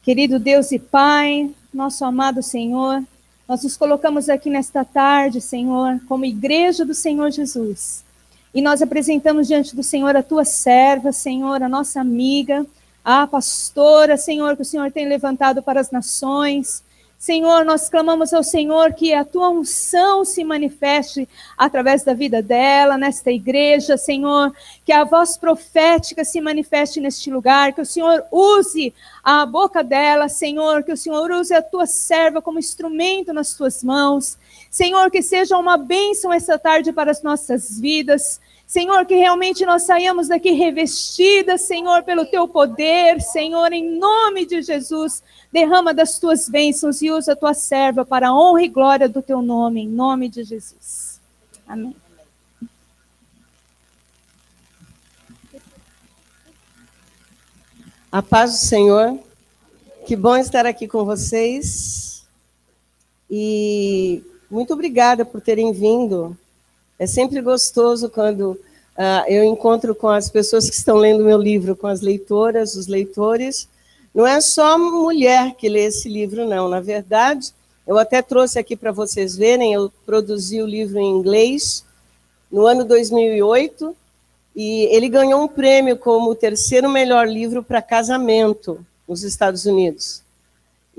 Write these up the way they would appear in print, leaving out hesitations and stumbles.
Querido Deus e Pai, nosso amado Senhor, nós nos colocamos aqui nesta tarde, Senhor, como igreja do Senhor Jesus. E nós apresentamos diante do Senhor a tua serva, Senhor, a nossa amiga, a pastora, Senhor, que o Senhor tem levantado para as nações. Senhor, nós clamamos ao Senhor que a tua unção se manifeste através da vida dela, nesta igreja, Senhor, que a voz profética se manifeste neste lugar, que o Senhor use a boca dela, Senhor, que o Senhor use a tua serva como instrumento nas tuas mãos. Senhor, que seja uma bênção essa tarde para as nossas vidas. Senhor, que realmente nós saiamos daqui revestidas, Senhor, pelo teu poder, Senhor, em nome de Jesus. Derrama das tuas bênçãos e usa a tua serva para a honra e glória do teu nome, em nome de Jesus. Amém. A paz do Senhor. Que bom estar aqui com vocês. E muito obrigada por terem vindo. É sempre gostoso quando eu encontro com as pessoas que estão lendo meu livro, com as leitoras, os leitores. Não é só mulher que lê esse livro, não. Na verdade, eu até trouxe aqui para vocês verem, eu produzi o livro em inglês no ano 2008, e ele ganhou um prêmio como o terceiro melhor livro para casamento nos Estados Unidos.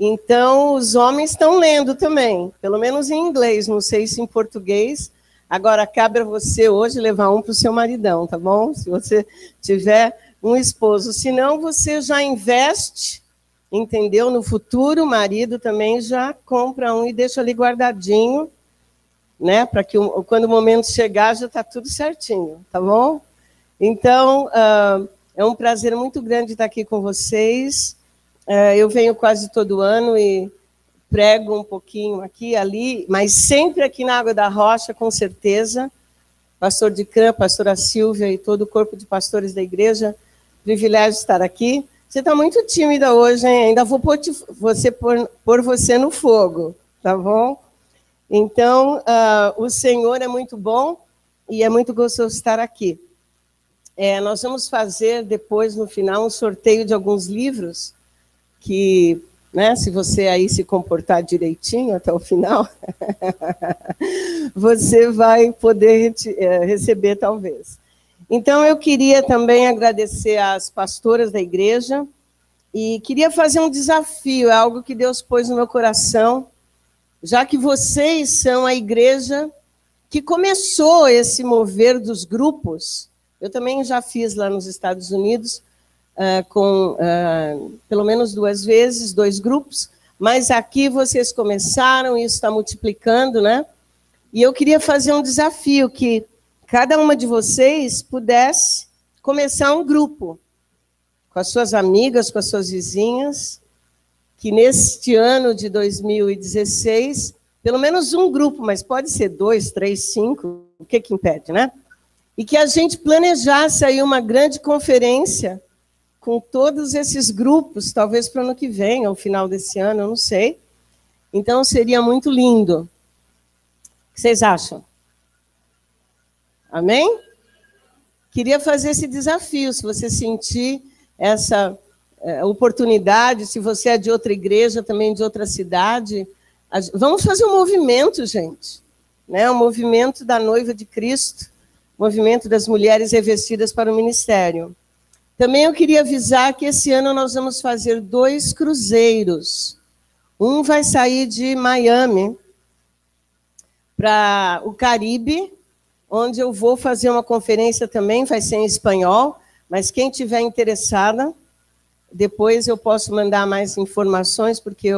Então, os homens estão lendo também, pelo menos em inglês, não sei se em português. Agora, cabe a você hoje levar um para o seu maridão, tá bom? Se você tiver um esposo. Senão, você já investe, entendeu? No futuro, o marido também já compra um e deixa ali guardadinho, né? Para que quando o momento chegar, já está tudo certinho, tá bom? Então, é um prazer muito grande estar aqui com vocês. Eu venho quase todo ano e prego um pouquinho aqui e ali, mas sempre aqui na Água da Rocha, com certeza. Pastor Dicran, pastora Silvia e todo o corpo de pastores da igreja, privilégio de estar aqui. Você está muito tímida hoje, hein? Ainda vou pôr você no fogo, tá bom? Então, o Senhor é muito bom e é muito gostoso estar aqui. Nós vamos fazer depois, no final, um sorteio de alguns livros que, né, se você aí se comportar direitinho até o final, você vai poder receber, talvez. Então, eu queria também agradecer às pastoras da igreja e queria fazer um desafio, é algo que Deus pôs no meu coração, já que vocês são a igreja que começou esse mover dos grupos. Eu também já fiz lá nos Estados Unidos, com pelo menos 2 vezes, 2 grupos, mas aqui vocês começaram, isso está multiplicando, né? E eu queria fazer um desafio, que cada uma de vocês pudesse começar um grupo, com as suas amigas, com as suas vizinhas, que neste ano de 2016, pelo menos um grupo, mas pode ser 2, 3, 5, o que impede, né? E que a gente planejasse aí uma grande conferência com todos esses grupos, talvez para o ano que vem, ao final desse ano, eu não sei. Então, seria muito lindo. O que vocês acham? Amém? Queria fazer esse desafio, se você sentir essa oportunidade, se você é de outra igreja, também de outra cidade, vamos fazer um movimento, gente, né? Um movimento da noiva de Cristo, movimento das mulheres revestidas para o ministério. Também eu queria avisar que esse ano nós vamos fazer 2 cruzeiros. Um vai sair de Miami para o Caribe, onde eu vou fazer uma conferência também, vai ser em espanhol, mas quem tiver interessada, depois eu posso mandar mais informações, porque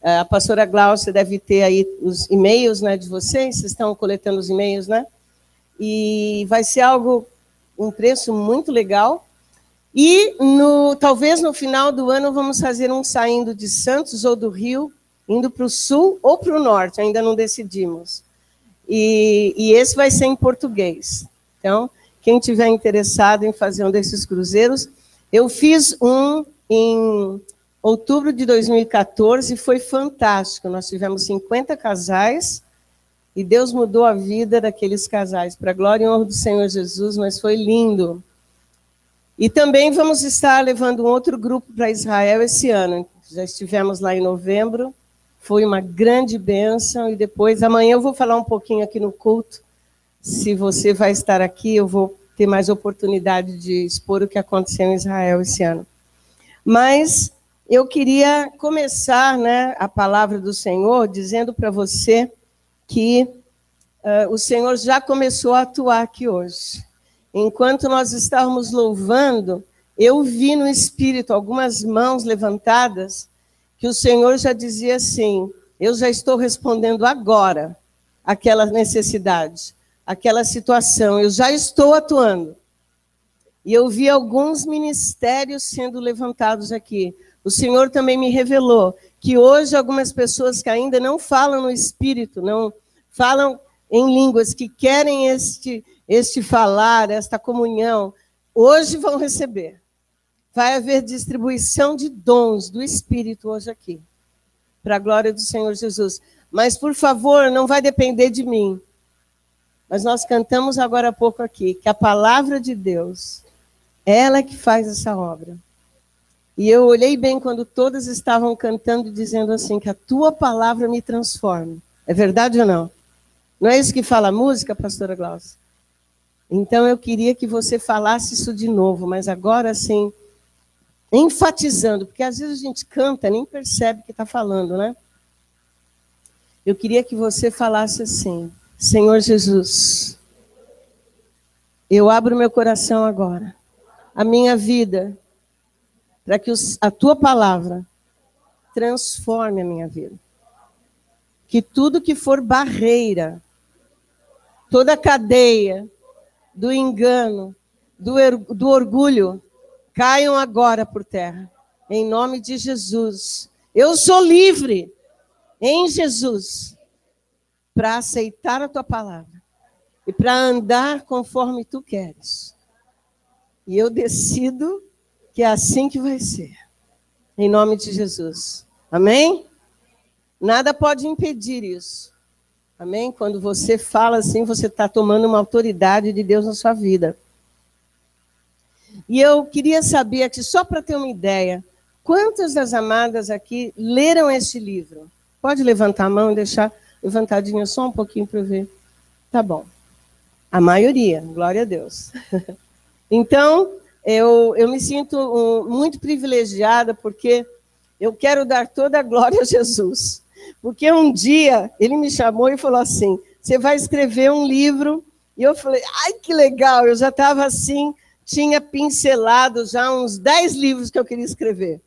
a pastora Glaucia deve ter aí os e-mails, né, de vocês estão coletando os e-mails, né? E vai ser um preço muito legal. E talvez no final do ano vamos fazer um saindo de Santos ou do Rio, indo para o sul ou para o norte, ainda não decidimos. E esse vai ser em português. Então, quem tiver interessado em fazer um desses cruzeiros, eu fiz um em outubro de 2014, foi fantástico. Nós tivemos 50 casais, e Deus mudou a vida daqueles casais, para a glória e honra do Senhor Jesus, mas foi lindo. E também vamos estar levando um outro grupo para Israel esse ano. Já estivemos lá em novembro, foi uma grande bênção, e depois, amanhã eu vou falar um pouquinho aqui no culto. Se você vai estar aqui, eu vou ter mais oportunidade de expor o que aconteceu em Israel esse ano. Mas eu queria começar, né, a palavra do Senhor dizendo para você que o Senhor já começou a atuar aqui hoje. Enquanto nós estávamos louvando, eu vi no Espírito algumas mãos levantadas, que o Senhor já dizia assim: eu já estou respondendo agora aquela necessidade, aquela situação, eu já estou atuando. E eu vi alguns ministérios sendo levantados aqui. O Senhor também me revelou que hoje algumas pessoas que ainda não falam no Espírito, não falam em línguas, que querem este falar, esta comunhão, hoje vão receber. Vai haver distribuição de dons do Espírito hoje aqui, para a glória do Senhor Jesus. Mas, por favor, não vai depender de mim. Mas nós cantamos agora há pouco aqui, que a palavra de Deus, ela é que faz essa obra. E eu olhei bem quando todas estavam cantando, dizendo assim, que a tua palavra me transforma. É verdade ou não? Não é isso que fala a música, pastora Glaucia? Então eu queria que você falasse isso de novo, mas agora assim, enfatizando, porque às vezes a gente canta, nem percebe o que está falando, né? Eu queria que você falasse assim: Senhor Jesus, eu abro meu coração agora, a minha vida, para que a tua palavra transforme a minha vida. Que tudo que for barreira, toda a cadeia do engano, do orgulho, caiam agora por terra, em nome de Jesus. Eu sou livre, em Jesus, para aceitar a tua palavra e para andar conforme tu queres. E eu decido que é assim que vai ser, em nome de Jesus. Amém? Nada pode impedir isso. Amém? Quando você fala assim, você está tomando uma autoridade de Deus na sua vida. E eu queria saber aqui, só para ter uma ideia, quantas das amadas aqui leram este livro? Pode levantar a mão e deixar levantadinha só um pouquinho para eu ver. Tá bom. A maioria, glória a Deus. Então, eu me sinto muito privilegiada, porque eu quero dar toda a glória a Jesus. Porque um dia ele me chamou e falou assim: você vai escrever um livro. E eu falei: ai, que legal. Eu já estava assim, tinha pincelado já uns 10 livros que eu queria escrever.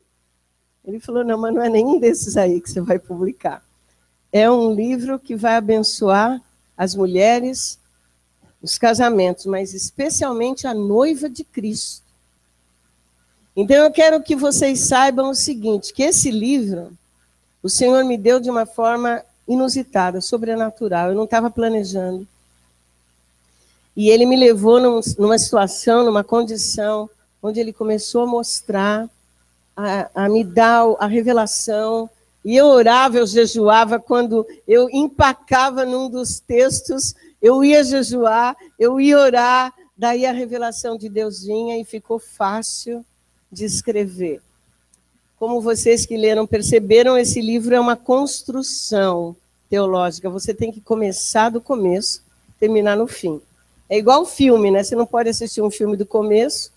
Ele falou: não, mas não é nenhum desses aí que você vai publicar. É um livro que vai abençoar as mulheres, os casamentos, mas especialmente a noiva de Cristo. Então eu quero que vocês saibam o seguinte, que esse livro o Senhor me deu de uma forma inusitada, sobrenatural. Eu não estava planejando. E Ele me levou numa situação, numa condição, onde Ele começou a mostrar, a me dar a revelação. E eu orava, eu jejuava. Quando eu empacava num dos textos, eu ia jejuar, eu ia orar. Daí a revelação de Deus vinha e ficou fácil de escrever. Como vocês que leram perceberam, esse livro é uma construção teológica. Você tem que começar do começo, terminar no fim. É igual filme, né? Você não pode assistir um filme do começo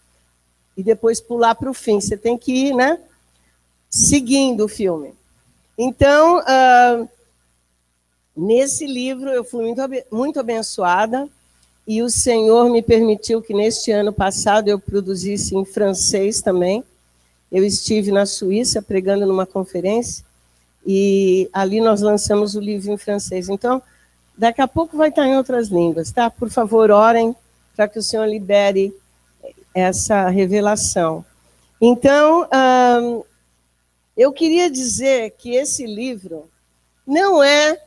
e depois pular para o fim. Você tem que ir, né, seguindo o filme. Então, nesse livro eu fui muito abençoada, e o Senhor me permitiu que neste ano passado eu produzisse em francês também. Eu estive na Suíça pregando numa conferência e ali nós lançamos o livro em francês. Então, daqui a pouco vai estar em outras línguas, tá? Por favor, orem para que o Senhor libere essa revelação. Então, eu queria dizer que esse livro não é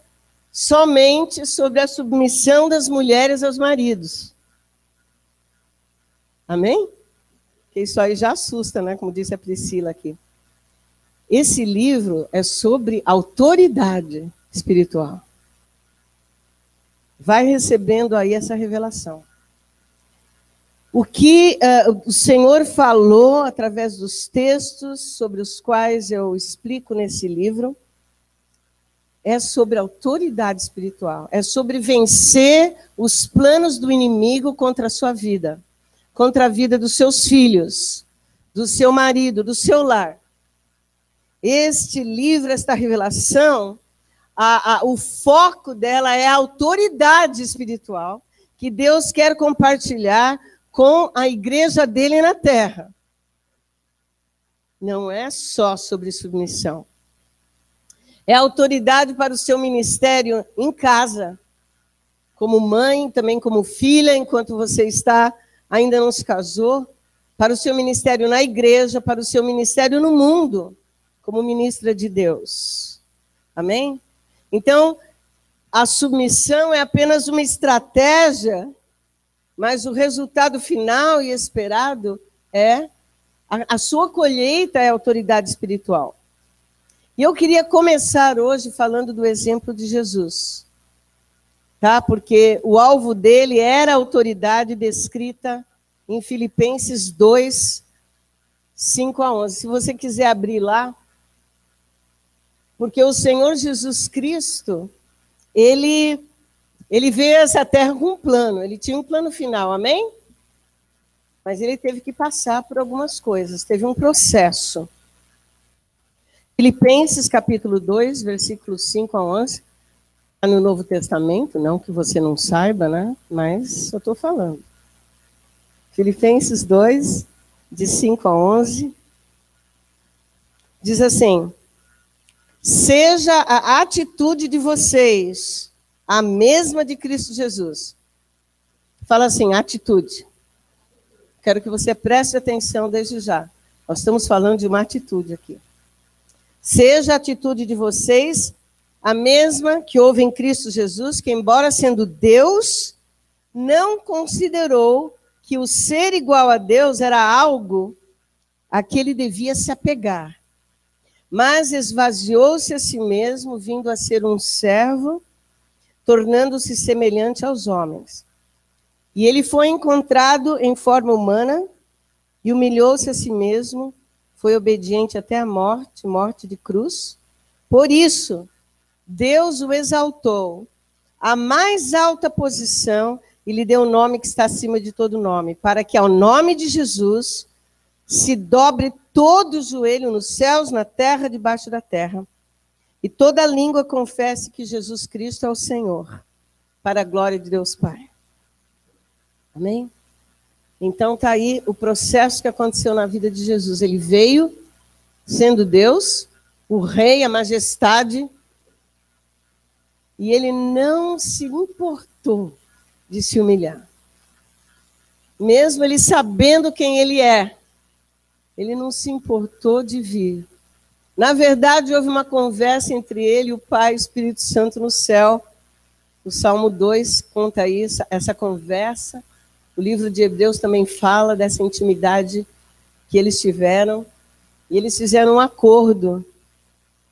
somente sobre a submissão das mulheres aos maridos. Amém? Porque isso aí já assusta, né? Como disse a Priscila aqui. Esse livro é sobre autoridade espiritual. Vai recebendo aí essa revelação. O que o Senhor falou através dos textos sobre os quais eu explico nesse livro é sobre autoridade espiritual, é sobre vencer os planos do inimigo contra a sua vida, contra a vida dos seus filhos, do seu marido, do seu lar. Este livro, esta revelação, o foco dela é a autoridade espiritual que Deus quer compartilhar com a igreja dele na terra. Não é só sobre submissão. É autoridade para o seu ministério em casa, como mãe, também como filha, enquanto você ainda não se casou, para o seu ministério na igreja, para o seu ministério no mundo, como ministra de Deus. Amém? Então, a submissão é apenas uma estratégia, mas o resultado final e esperado é a sua colheita é a autoridade espiritual. E eu queria começar hoje falando do exemplo de Jesus, tá? Porque o alvo dele era a autoridade descrita em Filipenses 2, 5 a 11. Se você quiser abrir lá, porque o Senhor Jesus Cristo, ele veio a essa terra com um plano, ele tinha um plano final, amém? Mas ele teve que passar por algumas coisas, teve um processo. Filipenses capítulo 2, versículos 5 a 11, está no Novo Testamento, não que você não saiba, né? Mas eu estou falando. Filipenses 2, de 5 a 11, diz assim: seja a atitude de vocês a mesma de Cristo Jesus. Fala assim, atitude. Quero que você preste atenção desde já. Nós estamos falando de uma atitude aqui. Seja a atitude de vocês a mesma que houve em Cristo Jesus, que, embora sendo Deus, não considerou que o ser igual a Deus era algo a que ele devia se apegar, mas esvaziou-se a si mesmo, vindo a ser um servo, tornando-se semelhante aos homens. E ele foi encontrado em forma humana e humilhou-se a si mesmo, foi obediente até a morte, morte de cruz. Por isso, Deus o exaltou à mais alta posição e lhe deu o nome que está acima de todo nome, para que ao nome de Jesus se dobre todo o joelho nos céus, na terra, debaixo da terra, e toda língua confesse que Jesus Cristo é o Senhor, para a glória de Deus Pai. Amém? Então está aí o processo que aconteceu na vida de Jesus. Ele veio sendo Deus, o rei, a majestade, e ele não se importou de se humilhar. Mesmo ele sabendo quem ele é, ele não se importou de vir. Na verdade, houve uma conversa entre ele e o Pai e o Espírito Santo no céu. O Salmo 2 conta isso, essa conversa. O livro de Hebreus também fala dessa intimidade que eles tiveram. E eles fizeram um acordo.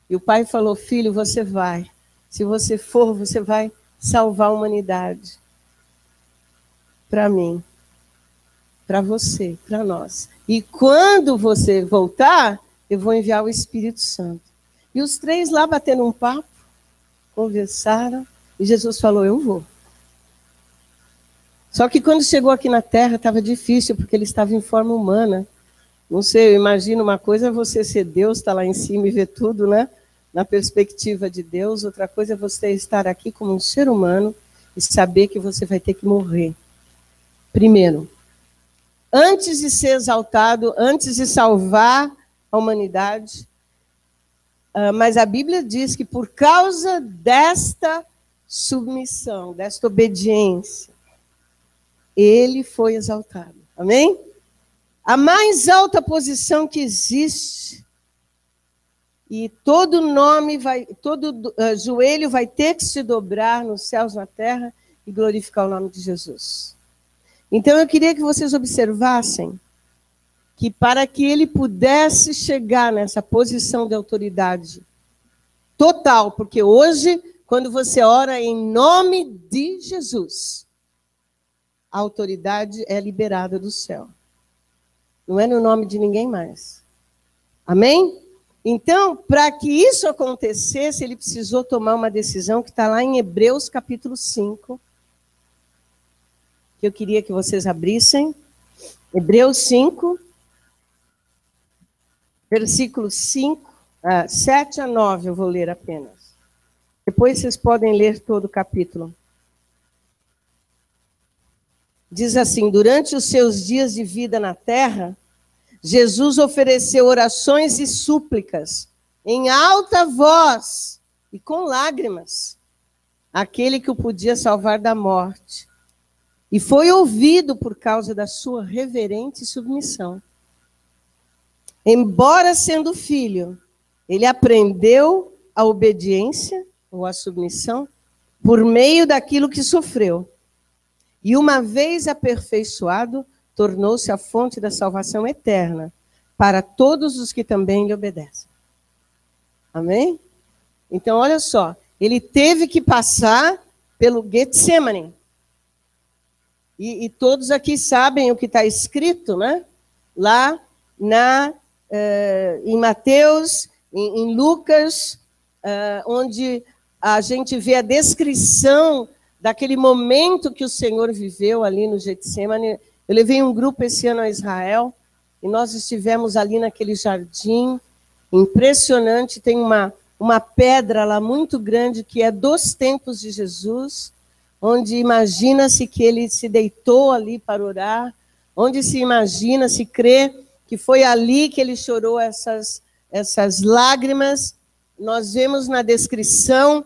E o pai falou, filho, você vai. Se você for, você vai salvar a humanidade. Para mim. Para você, para nós. E quando você voltar, eu vou enviar o Espírito Santo. E os três lá bateram um papo, conversaram, e Jesus falou, eu vou. Só que quando chegou aqui na Terra, estava difícil, porque ele estava em forma humana. Não sei, eu imagino uma coisa é você ser Deus, estar lá em cima e ver tudo, né? Na perspectiva de Deus. Outra coisa é você estar aqui como um ser humano e saber que você vai ter que morrer. Primeiro, antes de ser exaltado, antes de salvar a humanidade. Mas a Bíblia diz que por causa desta submissão, desta obediência, ele foi exaltado. Amém? A mais alta posição que existe, e todo joelho vai ter que se dobrar nos céus, na terra, e glorificar o nome de Jesus. Então eu queria que vocês observassem que para que ele pudesse chegar nessa posição de autoridade total, porque hoje, quando você ora em nome de Jesus, a autoridade é liberada do céu. Não é no nome de ninguém mais. Amém? Então, para que isso acontecesse, ele precisou tomar uma decisão que está lá em Hebreus capítulo 5, que eu queria que vocês abrissem. Hebreus 5, versículos 7 a 9, eu vou ler apenas. Depois vocês podem ler todo o capítulo. Diz assim: durante os seus dias de vida na terra, Jesus ofereceu orações e súplicas em alta voz e com lágrimas àquele que o podia salvar da morte. E foi ouvido por causa da sua reverente submissão. Embora sendo filho, ele aprendeu a obediência ou a submissão por meio daquilo que sofreu. E uma vez aperfeiçoado, tornou-se a fonte da salvação eterna para todos os que também lhe obedecem. Amém? Então, olha só, ele teve que passar pelo Getsemane. E todos aqui sabem o que está escrito, né? Lá em Mateus, em Lucas, onde a gente vê a descrição daquele momento que o Senhor viveu ali no Getsemane. Eu levei um grupo esse ano a Israel, e nós estivemos ali naquele jardim, impressionante, tem uma pedra lá muito grande, que é dos tempos de Jesus, onde imagina-se que ele se deitou ali para orar, onde se imagina, se crê, que foi ali que ele chorou essas lágrimas. Nós vemos na descrição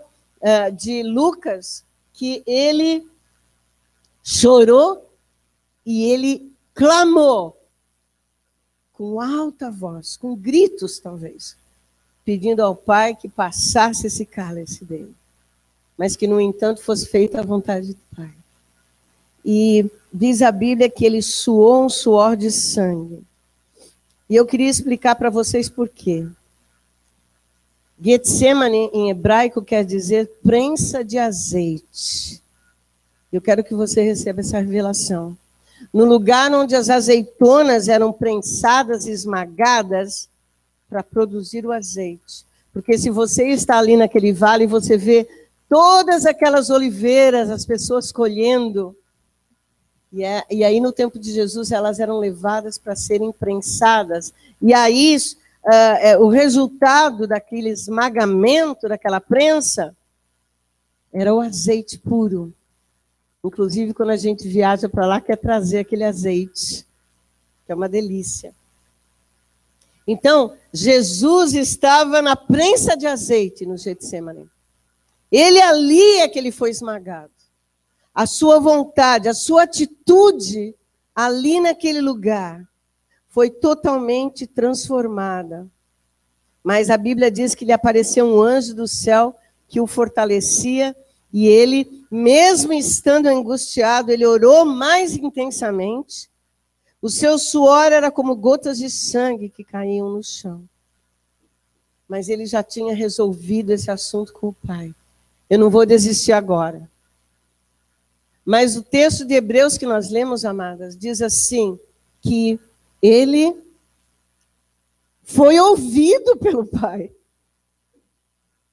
de Lucas, que ele chorou e ele clamou com alta voz, com gritos talvez, pedindo ao Pai que passasse esse cálice dele, mas que, no entanto, fosse feita a vontade do Pai. E diz a Bíblia que ele suou um suor de sangue. E eu queria explicar para vocês por quê. Getsemane, em hebraico, quer dizer prensa de azeite. Eu quero que você receba essa revelação. No lugar onde as azeitonas eram prensadas e esmagadas para produzir o azeite. Porque se você está ali naquele vale, você vê todas aquelas oliveiras, as pessoas colhendo. E aí, no tempo de Jesus, elas eram levadas para serem prensadas. E aí, o resultado daquele esmagamento, daquela prensa, era o azeite puro. Inclusive, quando a gente viaja para lá, quer trazer aquele azeite, que é uma delícia. Então, Jesus estava na prensa de azeite no Getsemane. Ele ali é que ele foi esmagado. A sua vontade, a sua atitude ali naquele lugar foi totalmente transformada. Mas a Bíblia diz que lhe apareceu um anjo do céu que o fortalecia, e ele, mesmo estando angustiado, ele orou mais intensamente. O seu suor era como gotas de sangue que caíam no chão. Mas ele já tinha resolvido esse assunto com o Pai. Eu não vou desistir agora. Mas o texto de Hebreus que nós lemos, amadas, diz assim, que ele foi ouvido pelo Pai.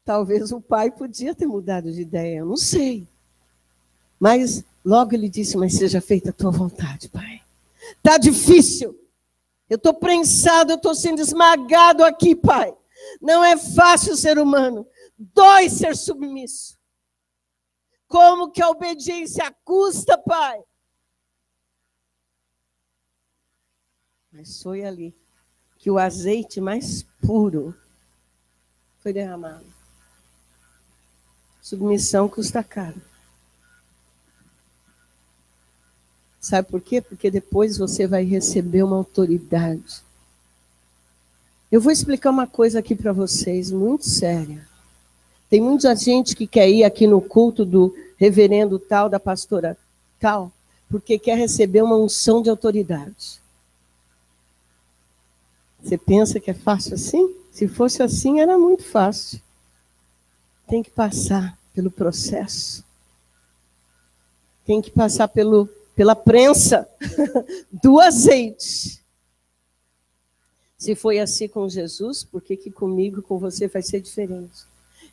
Talvez o Pai podia ter mudado de ideia, eu não sei. Mas logo ele disse, mas seja feita a tua vontade, Pai. Está difícil. Eu estou prensado, eu estou sendo esmagado aqui, Pai. Não é fácil ser humano. Dói ser submisso. Como que a obediência custa, Pai? Mas foi ali que o azeite mais puro foi derramado. Submissão custa caro. Sabe por quê? Porque depois você vai receber uma autoridade. Eu vou explicar uma coisa aqui para vocês, muito séria. Tem muita gente que quer ir aqui no culto do reverendo tal, da pastora tal, porque quer receber uma unção de autoridade. Você pensa que é fácil assim? Se fosse assim, era muito fácil. Tem que passar pelo processo. Tem que passar pelo pela prensa do azeite. Se foi assim com Jesus, por que comigo, com você, vai ser diferente?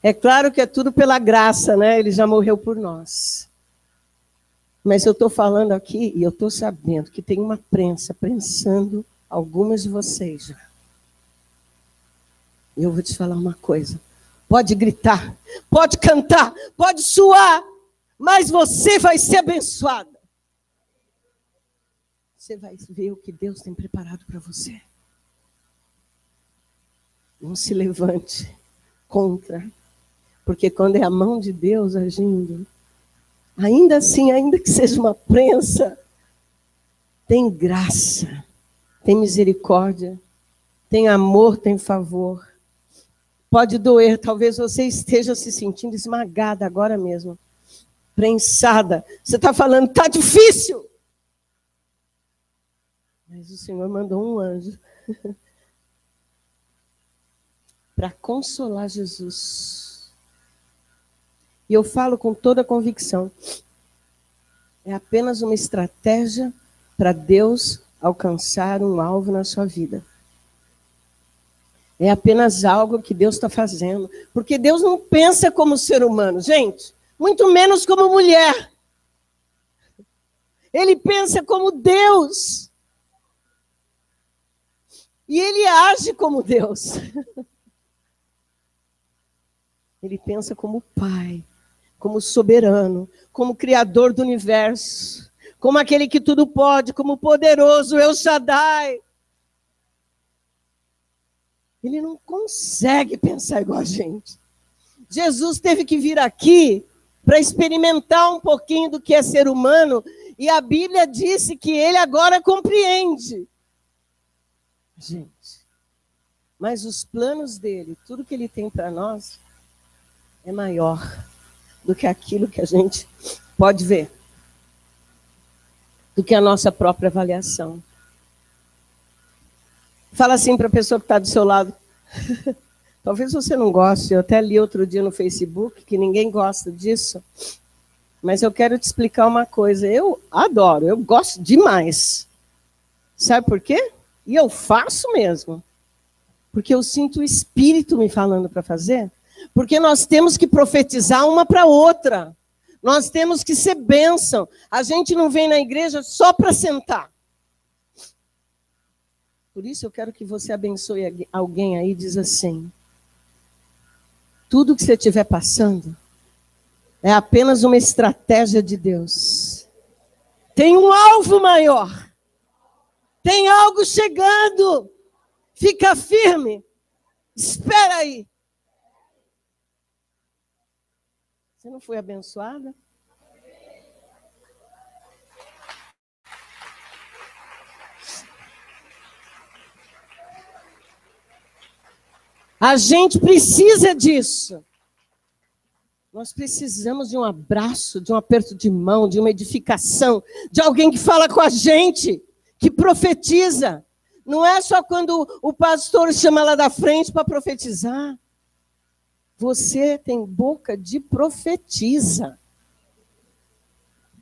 É claro que é tudo pela graça, né? Ele já morreu por nós. Mas eu estou falando aqui e eu estou sabendo que tem uma prensa prensando algumas de vocês já. E eu vou te falar uma coisa. Pode gritar, pode cantar, pode suar, mas você vai ser abençoada. Você vai ver o que Deus tem preparado para você. Não se levante contra. Porque quando é a mão de Deus agindo, ainda assim, ainda que seja uma prensa, tem graça, tem misericórdia, tem amor, tem favor. Pode doer, talvez você esteja se sentindo esmagada agora mesmo, prensada. Você está falando, está difícil. Mas o Senhor mandou um anjo para consolar Jesus. E eu falo com toda a convicção. É apenas uma estratégia para Deus alcançar um alvo na sua vida. É apenas algo que Deus está fazendo. Porque Deus não pensa como ser humano, gente. Muito menos como mulher. Ele pensa como Deus. E ele age como Deus. Ele pensa como Pai, como soberano, como Criador do universo, como aquele que tudo pode, como poderoso, El Shaddai. Ele não consegue pensar igual a gente. Jesus teve que vir aqui para experimentar um pouquinho do que é ser humano, e a Bíblia disse que ele agora compreende. Gente, mas os planos dele, tudo que ele tem para nós, é maior do que aquilo que a gente pode ver, do que a nossa própria avaliação. Fala assim para a pessoa que está do seu lado. Talvez você não goste, eu até li outro dia no Facebook que ninguém gosta disso, mas eu quero te explicar uma coisa. Eu adoro, eu gosto demais. Sabe por quê? E eu faço mesmo. Porque eu sinto o Espírito me falando para fazer. Porque nós temos que profetizar uma para outra. Nós temos que ser bênção. A gente não vem na igreja só para sentar. Por isso eu quero que você abençoe alguém aí e diz assim: tudo que você estiver passando é apenas uma estratégia de Deus. Tem um alvo maior. Tem algo chegando. Fica firme. Espera aí. Você não foi abençoada? A gente precisa disso. Nós precisamos de um abraço, de um aperto de mão, de uma edificação, de alguém que fala com a gente, que profetiza. Não é só quando o pastor chama lá da frente para profetizar. Você tem boca de profetiza.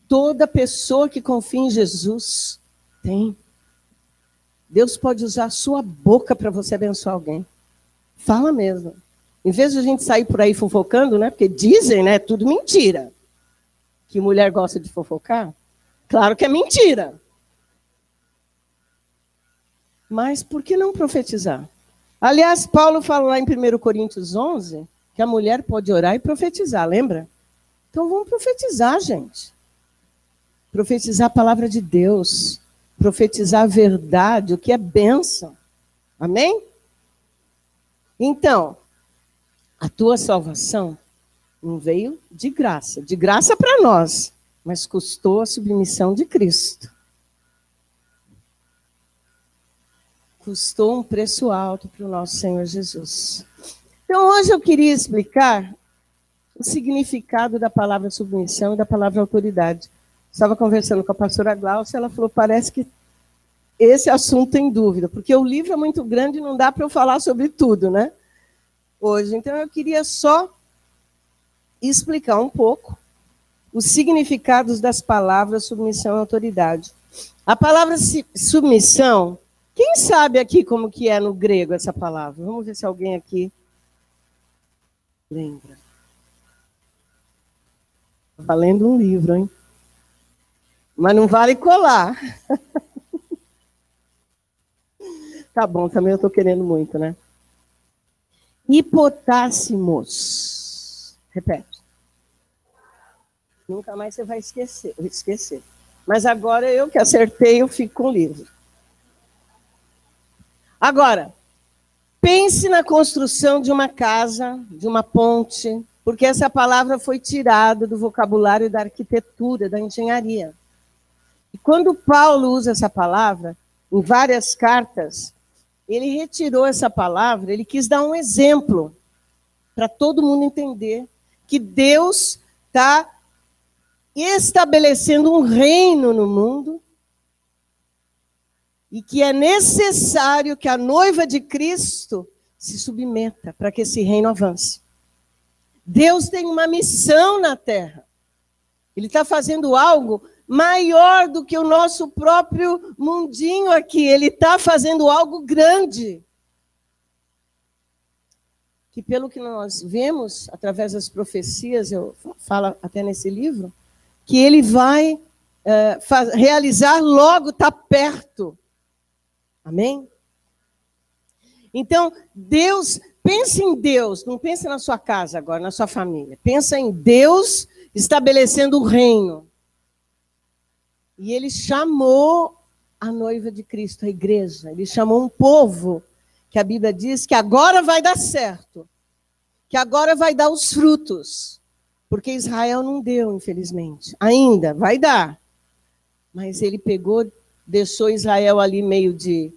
Toda pessoa que confia em Jesus tem. Deus pode usar a sua boca para você abençoar alguém. Fala mesmo. Em vez de a gente sair por aí fofocando, né? Porque dizem, né? Tudo mentira. Que mulher gosta de fofocar? Claro que é mentira. Mas por que não profetizar? Aliás, Paulo fala lá em 1 Coríntios 11 que a mulher pode orar e profetizar, lembra? Então vamos profetizar, gente. Profetizar a palavra de Deus. Profetizar a verdade, o que é bênção. Amém? Então, a tua salvação não veio de graça para nós, mas custou a submissão de Cristo. Custou um preço alto para o nosso Senhor Jesus. Então, hoje eu queria explicar o significado da palavra submissão e da palavra autoridade. Estava conversando com a pastora Glaucia, ela falou, parece que esse assunto tem dúvida, porque o livro é muito grande e não dá para eu falar sobre tudo, né? Hoje, então eu queria só explicar um pouco os significados das palavras submissão e autoridade. A palavra submissão, quem sabe aqui como que é no grego essa palavra? Vamos ver se alguém aqui lembra. Está lendo um livro, hein? Mas não vale colar. Tá bom, também eu estou querendo muito, né? Hipotácimos. Repete. Nunca mais você vai esquecer. Mas agora eu que acertei, eu fico com o livro. Agora, pense na construção de uma casa, de uma ponte, porque essa palavra foi tirada do vocabulário da arquitetura, da engenharia. E quando Paulo usa essa palavra, em várias cartas, ele retirou essa palavra, ele quis dar um exemplo para todo mundo entender que Deus está estabelecendo um reino no mundo e que é necessário que a noiva de Cristo se submeta para que esse reino avance. Deus tem uma missão na terra. Ele está fazendo algo maior do que o nosso próprio mundinho aqui. Ele está fazendo algo grande. Que pelo que nós vemos, através das profecias, eu falo até nesse livro, que ele vai realizar logo, está perto. Amém? Então, Deus, pense em Deus, não pense na sua casa agora, na sua família. Pensa em Deus estabelecendo o reino. E ele chamou a noiva de Cristo, a igreja. Ele chamou um povo que a Bíblia diz que agora vai dar certo. Que agora vai dar os frutos. Porque Israel não deu, infelizmente. Ainda, vai dar. Mas ele pegou, deixou Israel ali meio de,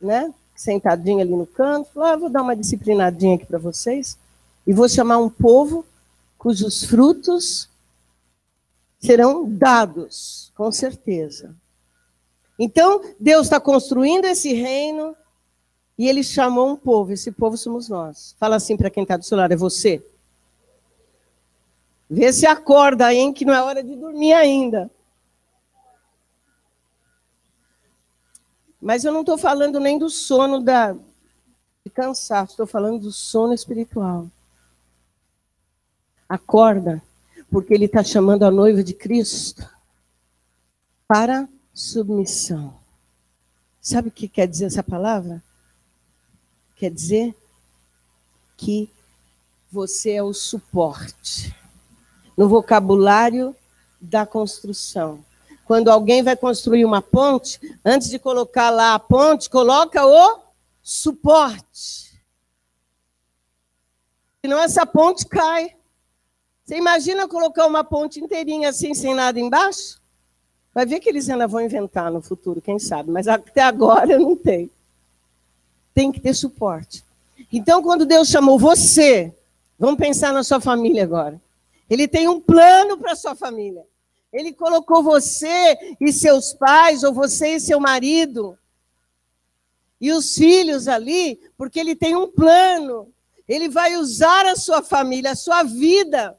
né, sentadinho ali no canto. Falou, vou dar uma disciplinadinha aqui para vocês. E vou chamar um povo cujos frutos serão dados, com certeza. Então, Deus está construindo esse reino e ele chamou um povo. Esse povo somos nós. Fala assim para quem está do seu lado, é você. Vê se acorda aí, hein, que não é hora de dormir ainda. Mas eu não estou falando nem do sono de cansaço, estou falando do sono espiritual. Acorda, porque ele está chamando a noiva de Cristo para submissão. Sabe o que quer dizer essa palavra? Quer dizer que você é o suporte. No vocabulário da construção. Quando alguém vai construir uma ponte, antes de colocar lá a ponte, coloca o suporte. Senão essa ponte cai. Você imagina colocar uma ponte inteirinha assim, sem nada embaixo? Vai ver que eles ainda vão inventar no futuro, quem sabe. Mas até agora não tem. Tem que ter suporte. Então, quando Deus chamou você, vamos pensar na sua família agora. Ele tem um plano para a sua família. Ele colocou você e seus pais, ou você e seu marido, e os filhos ali, porque ele tem um plano. Ele vai usar a sua família, a sua vida.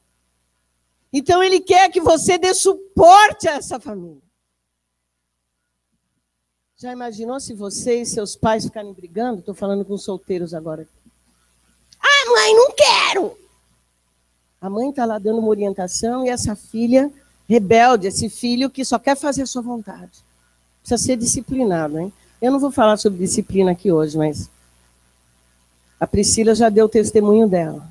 Então, ele quer que você dê suporte a essa família. Já imaginou se você e seus pais ficarem brigando? Estou falando com solteiros agora. Ah, mãe, não quero! A mãe está lá dando uma orientação e essa filha rebelde, esse filho que só quer fazer a sua vontade. Precisa ser disciplinado, hein? Eu não vou falar sobre disciplina aqui hoje, mas a Priscila já deu o testemunho dela.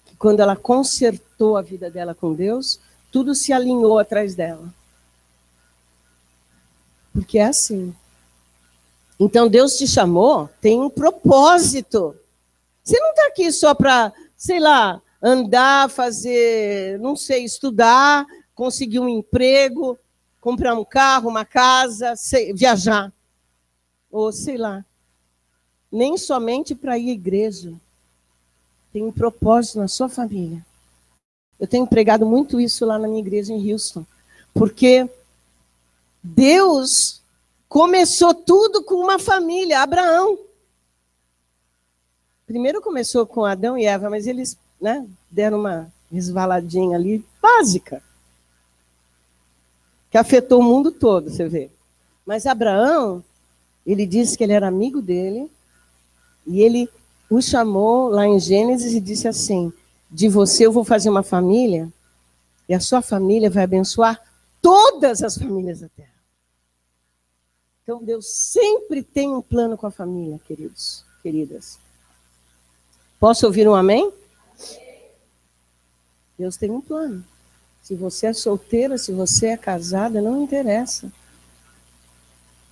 Que quando ela consertou a vida dela com Deus, tudo se alinhou atrás dela. Porque é assim. Então Deus te chamou, tem um propósito. Você não está aqui só para, sei lá, andar, fazer, não sei, estudar, conseguir um emprego, comprar um carro, uma casa, viajar. Ou sei lá. Nem somente para ir à igreja. Tem um propósito na sua família. Eu tenho pregado muito isso lá na minha igreja em Houston. Porque Deus começou tudo com uma família, Abraão. Primeiro começou com Adão e Eva, mas eles, né, deram uma resvaladinha ali, básica. que afetou o mundo todo, você vê. Mas Abraão, ele disse que ele era amigo dele, e ele o chamou lá em Gênesis e disse assim: de você eu vou fazer uma família, e a sua família vai abençoar todas as famílias da terra. Então Deus sempre tem um plano com a família, queridos, queridas. Posso ouvir um amém? Deus tem um plano. Se você é solteira, se você é casada, não interessa.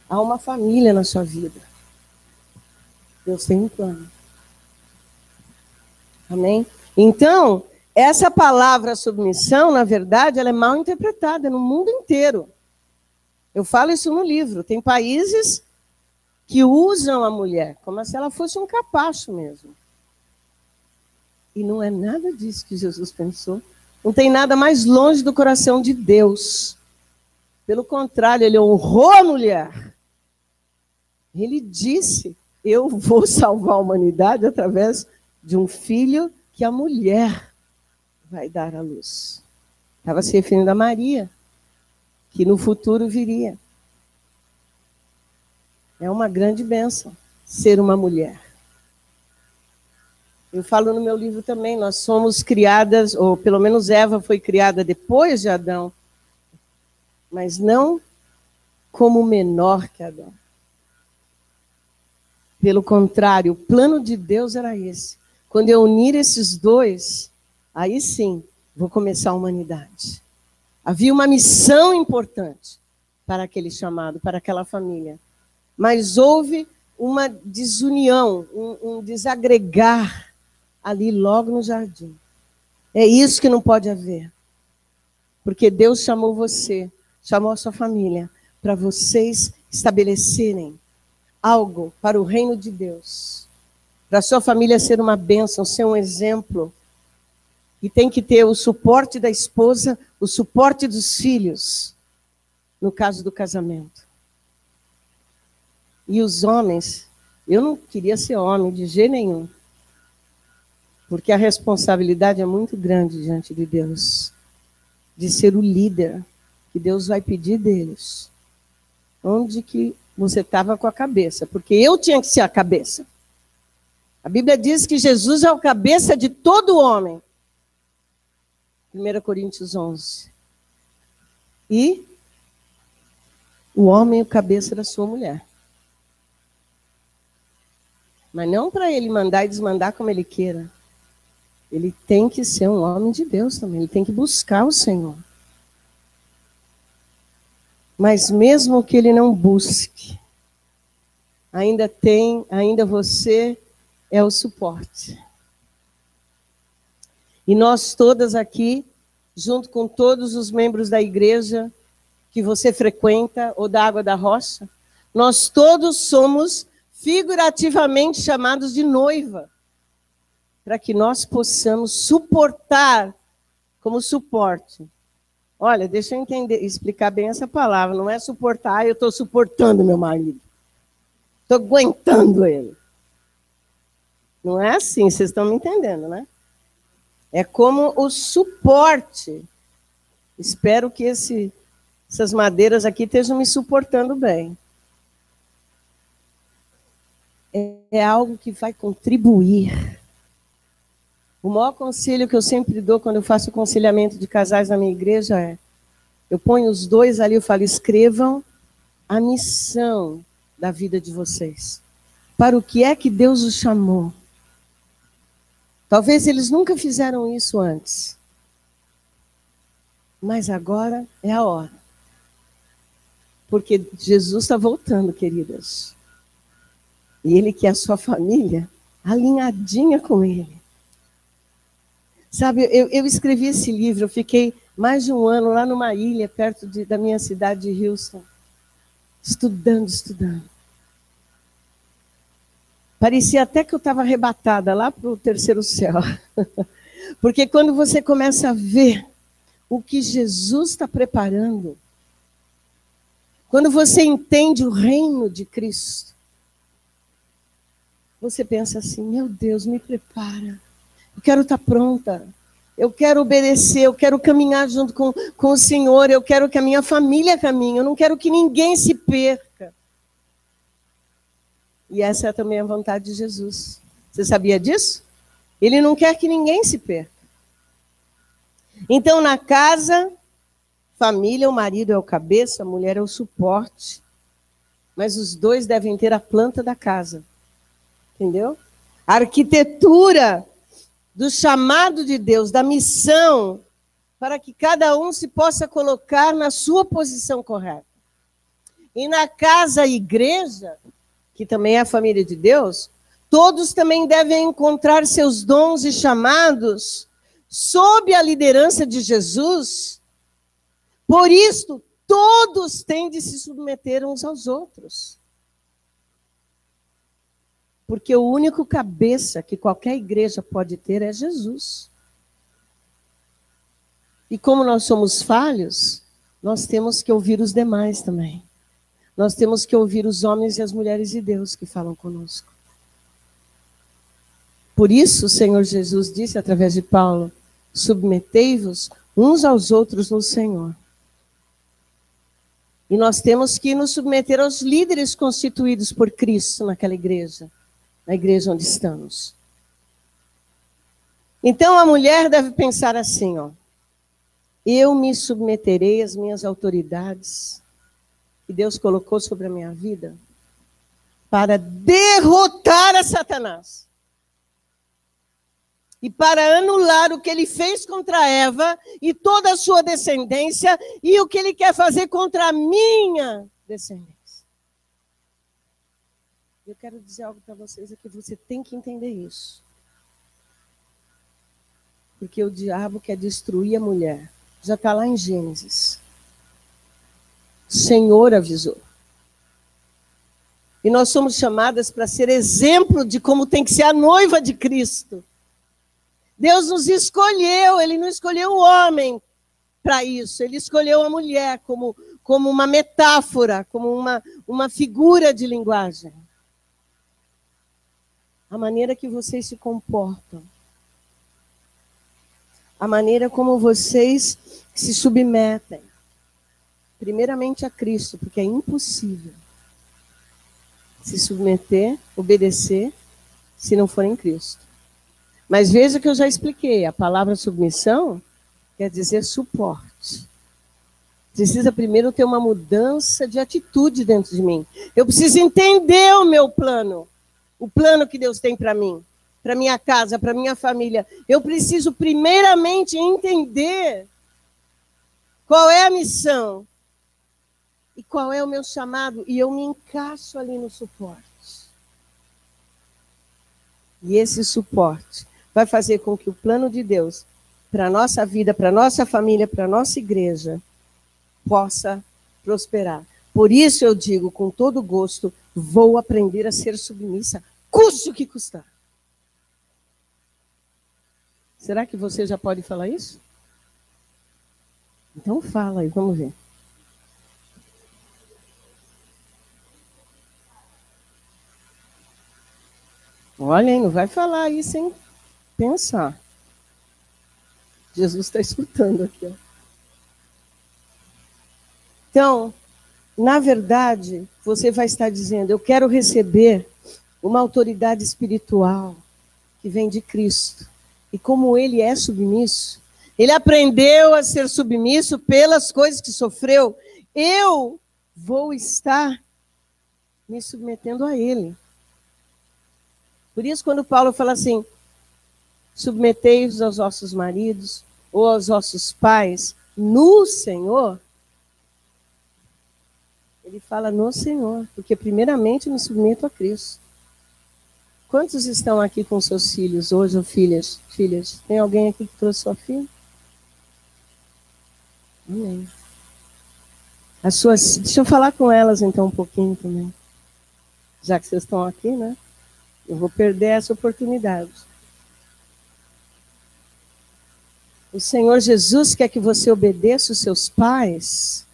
Há uma família na sua vida. Deus tem um plano. Amém? Então, essa palavra submissão, na verdade, ela é mal interpretada no mundo inteiro. Eu falo isso no livro. Tem países que usam a mulher como se ela fosse um capacho mesmo. E não é nada disso que Jesus pensou. Não tem nada mais longe do coração de Deus. Pelo contrário, ele honrou a mulher. Ele disse: eu vou salvar a humanidade através de um filho que a mulher vai dar à luz. Estava se referindo a Maria, que no futuro viria. É uma grande bênção ser uma mulher. Eu falo no meu livro também, nós somos criadas, ou pelo menos Eva foi criada depois de Adão, mas não como menor que Adão. Pelo contrário, o plano de Deus era esse. Quando eu unir esses dois, aí sim, vou começar a humanidade. Havia uma missão importante para aquele chamado, para aquela família. Mas houve uma desunião, um desagregar ali logo no jardim. É isso que não pode haver. Porque Deus chamou você, chamou a sua família, para vocês estabelecerem algo para o reino de Deus. Para a sua família ser uma bênção, ser um exemplo. E tem que ter o suporte da esposa, o suporte dos filhos, no caso do casamento. E os homens, eu não queria ser homem de jeito nenhum. Porque a responsabilidade é muito grande diante de Deus. De ser o líder que Deus vai pedir deles. Onde que você estava com a cabeça? Porque eu tinha que ser a cabeça. A Bíblia diz que Jesus é o cabeça de todo homem. 1 Coríntios 11. E o homem é o cabeça da sua mulher. Mas não para ele mandar e desmandar como ele queira. Ele tem que ser um homem de Deus também. Ele tem que buscar o Senhor. Mas mesmo que ele não busque, ainda você é o suporte. E nós todas aqui, junto com todos os membros da igreja que você frequenta, ou da Água da Rocha, nós todos somos figurativamente chamados de noiva, para que nós possamos suportar como suporte. Olha, deixa eu explicar bem essa palavra. Não é suportar, eu estou suportando meu marido. Estou aguentando ele. Não é assim, vocês estão me entendendo, né? É como o suporte. Espero que essas madeiras aqui estejam me suportando bem. É algo que vai contribuir. O maior conselho que eu sempre dou quando eu faço aconselhamento de casais na minha igreja é: eu ponho os dois ali, eu falo, escrevam a missão da vida de vocês. Para o que é que Deus os chamou? Talvez eles nunca fizeram isso antes. Mas agora é a hora. Porque Jesus está voltando, queridas. E Ele quer a sua família alinhadinha com Ele. Sabe, eu escrevi esse livro, eu fiquei mais de um ano lá numa ilha, perto da minha cidade de Houston, estudando. Parecia até que eu estava arrebatada lá para o terceiro céu. Porque quando você começa a ver o que Jesus está preparando, quando você entende o reino de Cristo, você pensa assim: meu Deus, me prepara. Eu quero estar pronta. Eu quero obedecer, eu quero caminhar junto com o Senhor, eu quero que a minha família caminhe, eu não quero que ninguém se perca. E essa é também a vontade de Jesus. Você sabia disso? Ele não quer que ninguém se perca. Então, na casa, família, o marido é o cabeça, a mulher é o suporte. Mas os dois devem ter a planta da casa. Entendeu? A arquitetura do chamado de Deus, da missão, para que cada um se possa colocar na sua posição correta. E na casa, igreja, que também é a família de Deus, todos também devem encontrar seus dons e chamados sob a liderança de Jesus. Por isso, todos têm de se submeter uns aos outros. Porque o único cabeça que qualquer igreja pode ter é Jesus. E como nós somos falhos, nós temos que ouvir os demais também. Nós temos que ouvir os homens e as mulheres de Deus que falam conosco. Por isso, o Senhor Jesus disse através de Paulo: submetei-vos uns aos outros no Senhor. E nós temos que nos submeter aos líderes constituídos por Cristo naquela igreja, na igreja onde estamos. Então a mulher deve pensar assim, ó: eu me submeterei às minhas autoridades que Deus colocou sobre a minha vida para derrotar a Satanás. E para anular o que ele fez contra Eva e toda a sua descendência e o que ele quer fazer contra a minha descendência. Eu quero dizer algo para vocês aqui, você tem que entender isso. Porque o diabo quer destruir a mulher. Já está lá em Gênesis. O Senhor avisou. E nós somos chamadas para ser exemplo de como tem que ser a noiva de Cristo. Deus nos escolheu, Ele não escolheu o homem para isso. Ele escolheu a mulher como uma metáfora, como uma figura de linguagem. A maneira que vocês se comportam. A maneira como vocês se submetem. Primeiramente a Cristo, porque é impossível se submeter, obedecer, se não for em Cristo. Mas veja que eu já expliquei, a palavra submissão quer dizer suporte. Precisa primeiro ter uma mudança de atitude dentro de mim. Eu preciso entender o meu plano, o plano que Deus tem para mim, para minha casa, para minha família. Eu preciso primeiramente entender qual é a missão e qual é o meu chamado, e eu me encaixo ali no suporte. E esse suporte vai fazer com que o plano de Deus para a nossa vida, para a nossa família, para a nossa igreja, possa prosperar. Por isso eu digo com todo gosto, vou aprender a ser submissa, custe o que custar. Será que você já pode falar isso? Então fala aí, vamos ver. Olha, hein, não vai falar aí sem pensar. Jesus está escutando aqui. Ó. Então, na verdade, você vai estar dizendo, eu quero receber uma autoridade espiritual que vem de Cristo. E como ele é submisso, ele aprendeu a ser submisso pelas coisas que sofreu, eu vou estar me submetendo a ele. Por isso, quando Paulo fala assim, submetei-vos aos vossos maridos ou aos vossos pais no Senhor, ele fala no Senhor, porque primeiramente me submeto a Cristo. Quantos estão aqui com seus filhos hoje, ou filhas? Tem alguém aqui que trouxe sua filha? Amém. Deixa eu falar com elas então um pouquinho também. Já que vocês estão aqui, né? Eu vou perder essa oportunidade. O Senhor Jesus quer que você obedeça os seus pais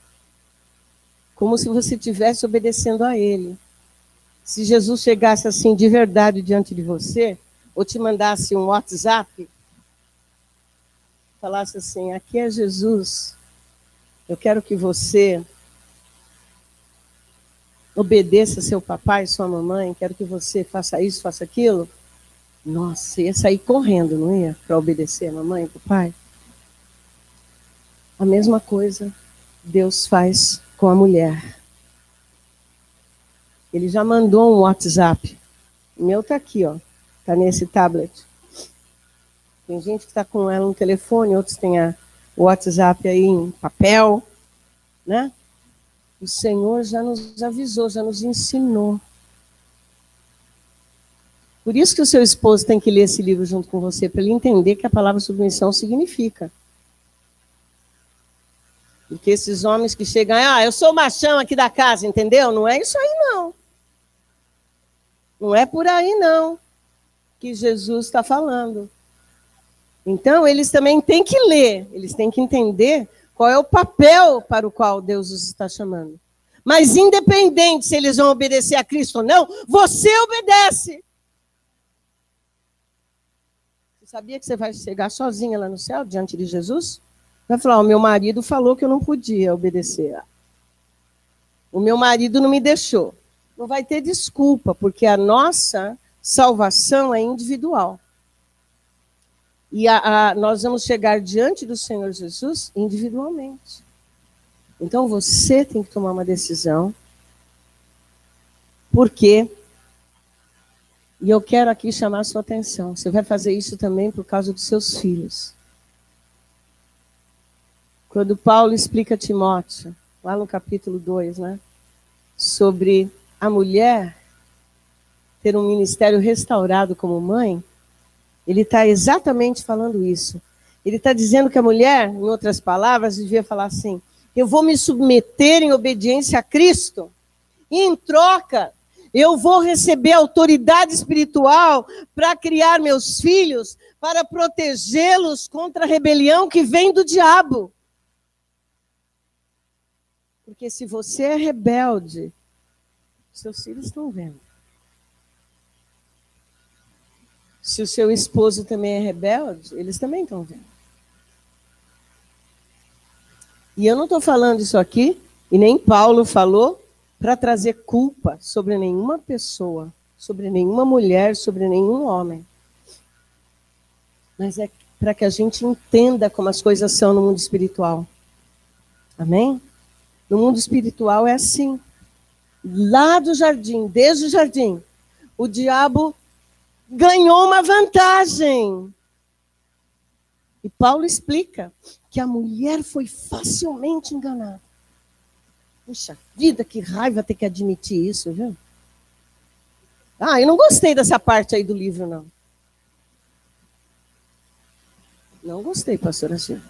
como se você estivesse obedecendo a Ele. Se Jesus chegasse assim de verdade diante de você, ou te mandasse um WhatsApp, falasse assim, aqui é Jesus, eu quero que você obedeça seu papai, sua mamãe, quero que você faça isso, faça aquilo, nossa, ia sair correndo, não ia? Para obedecer a mamãe e papai. A mesma coisa Deus faz com a mulher. Ele já mandou um WhatsApp. O meu está aqui, ó. Está nesse tablet. Tem gente que está com ela no telefone, outros têm o WhatsApp aí em papel, né? O Senhor já nos avisou, já nos ensinou. Por isso que o seu esposo tem que ler esse livro junto com você, para ele entender que a palavra submissão significa. Porque esses homens que chegam, eu sou o machão aqui da casa, entendeu? Não é isso aí, não. Não é por aí, não, que Jesus está falando. Então, eles também têm que ler, eles têm que entender qual é o papel para o qual Deus os está chamando. Mas, independente se eles vão obedecer a Cristo ou não, você obedece. Você sabia que você vai chegar sozinha lá no céu, diante de Jesus? Vai falar, o meu marido falou que eu não podia obedecer. O meu marido não me deixou. Não vai ter desculpa, porque a nossa salvação é individual. E nós vamos chegar diante do Senhor Jesus individualmente. Então você tem que tomar uma decisão. Por quê? E eu quero aqui chamar a sua atenção. Você vai fazer isso também por causa dos seus filhos. Quando Paulo explica a Timóteo, lá no capítulo 2, né, sobre a mulher ter um ministério restaurado como mãe, ele está exatamente falando isso. Ele está dizendo que a mulher, em outras palavras, devia falar assim, eu vou me submeter em obediência a Cristo, e em troca, eu vou receber autoridade espiritual para criar meus filhos, para protegê-los contra a rebelião que vem do diabo. Porque se você é rebelde, seus filhos estão vendo. Se o seu esposo também é rebelde, eles também estão vendo. E eu não estou falando isso aqui, e nem Paulo falou, para trazer culpa sobre nenhuma pessoa, sobre nenhuma mulher, sobre nenhum homem. Mas é para que a gente entenda como as coisas são no mundo espiritual. Amém? No mundo espiritual é assim. Lá do jardim, desde o jardim, o diabo ganhou uma vantagem. E Paulo explica que a mulher foi facilmente enganada. Puxa vida, que raiva ter que admitir isso, viu? Eu não gostei dessa parte aí do livro, não. Não gostei, pastora Silvia.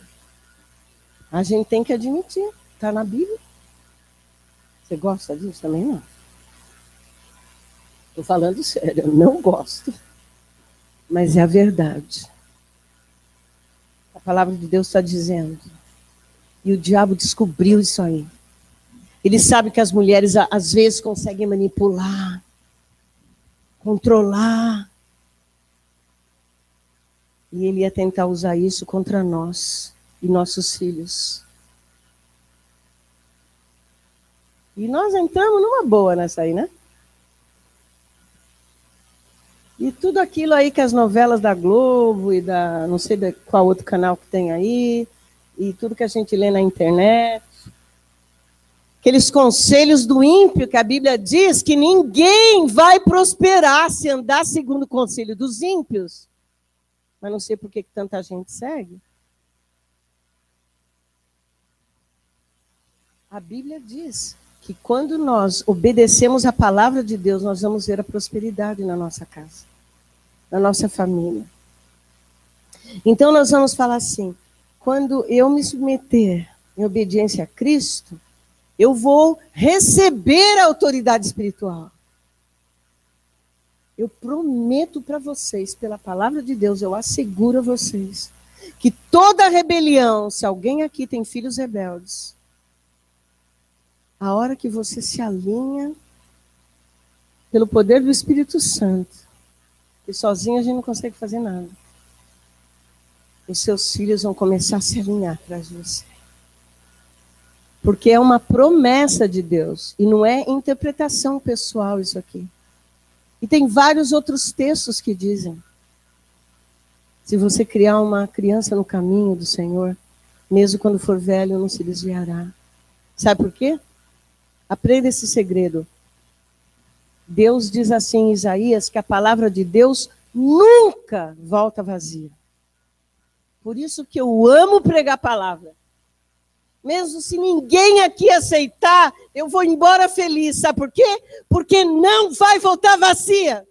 A gente tem que admitir. Está na Bíblia. Você gosta disso também, não? Estou falando sério, eu não gosto. Mas é a verdade. A palavra de Deus está dizendo. E o diabo descobriu isso aí. Ele sabe que as mulheres, às vezes, conseguem manipular, controlar. E ele ia tentar usar isso contra nós e nossos filhos. E nós entramos numa boa nessa aí, né? E tudo aquilo aí que as novelas da Globo e da, não sei qual outro canal que tem aí, e tudo que a gente lê na internet, aqueles conselhos do ímpio que a Bíblia diz que ninguém vai prosperar se andar segundo o conselho dos ímpios. Mas não sei por que tanta gente segue. A Bíblia diz que quando nós obedecemos a palavra de Deus, nós vamos ver a prosperidade na nossa casa, na nossa família. Então nós vamos falar assim, quando eu me submeter em obediência a Cristo, eu vou receber a autoridade espiritual. Eu prometo para vocês, pela palavra de Deus, eu asseguro a vocês, que toda rebelião, se alguém aqui tem filhos rebeldes, a hora que você se alinha pelo poder do Espírito Santo, e sozinho a gente não consegue fazer nada. os seus filhos vão começar a se alinhar atrás de você. Porque é uma promessa de Deus, e não é interpretação pessoal isso aqui. E tem vários outros textos que dizem: se você criar uma criança no caminho do Senhor, mesmo quando for velho, não se desviará. Sabe por quê? Aprenda esse segredo. Deus diz assim em Isaías que a palavra de Deus nunca volta vazia. Por isso que eu amo pregar a palavra. Mesmo se ninguém aqui aceitar, eu vou embora feliz. Sabe por quê? Porque não vai voltar vazia.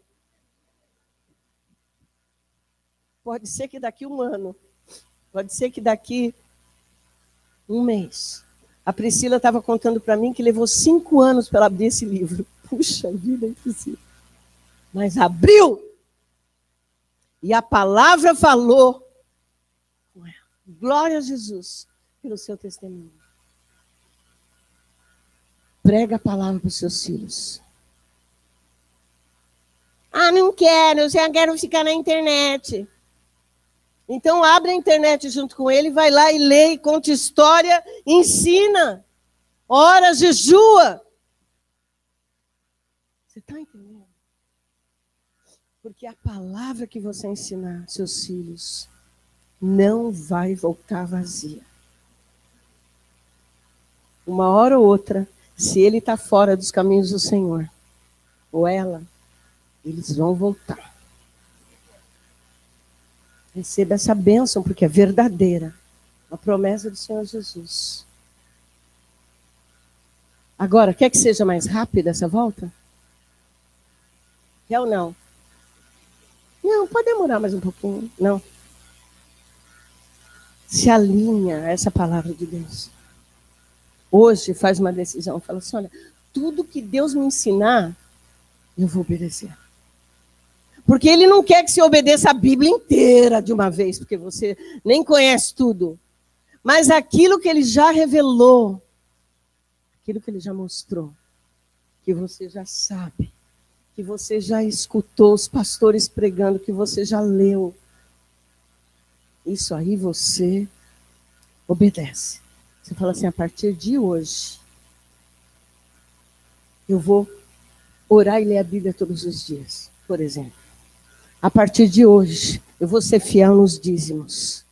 Pode ser que daqui 1 ano, pode ser que daqui 1 mês. A Priscila estava contando para mim que levou 5 anos para ela abrir esse livro. Puxa vida, é impossível. Mas abriu. E a palavra falou. Glória a Jesus pelo seu testemunho. Prega a palavra para os seus filhos. Ah, não quero, eu já quero ficar na internet. Então abre a internet junto com ele, vai lá e lê, conta história, ensina. Ora, jejua. Você está entendendo? Porque a palavra que você ensinar seus filhos não vai voltar vazia. Uma hora ou outra, se ele está fora dos caminhos do Senhor, ou ela, eles vão voltar. Receba essa bênção, porque é verdadeira. A promessa do Senhor Jesus. Agora, quer que seja mais rápida essa volta? Quer ou não? Não, pode demorar mais um pouquinho. Não. Se alinha a essa palavra de Deus. Hoje faz uma decisão. Fala assim, olha, tudo que Deus me ensinar, eu vou obedecer. Porque Ele não quer que você obedeça a Bíblia inteira de uma vez, porque você nem conhece tudo. Mas aquilo que Ele já revelou, aquilo que Ele já mostrou, que você já sabe, que você já escutou os pastores pregando, que você já leu. Isso aí você obedece. Você fala assim, a partir de hoje, eu vou orar e ler a Bíblia todos os dias, por exemplo. A partir de hoje, eu vou ser fiel nos dízimos.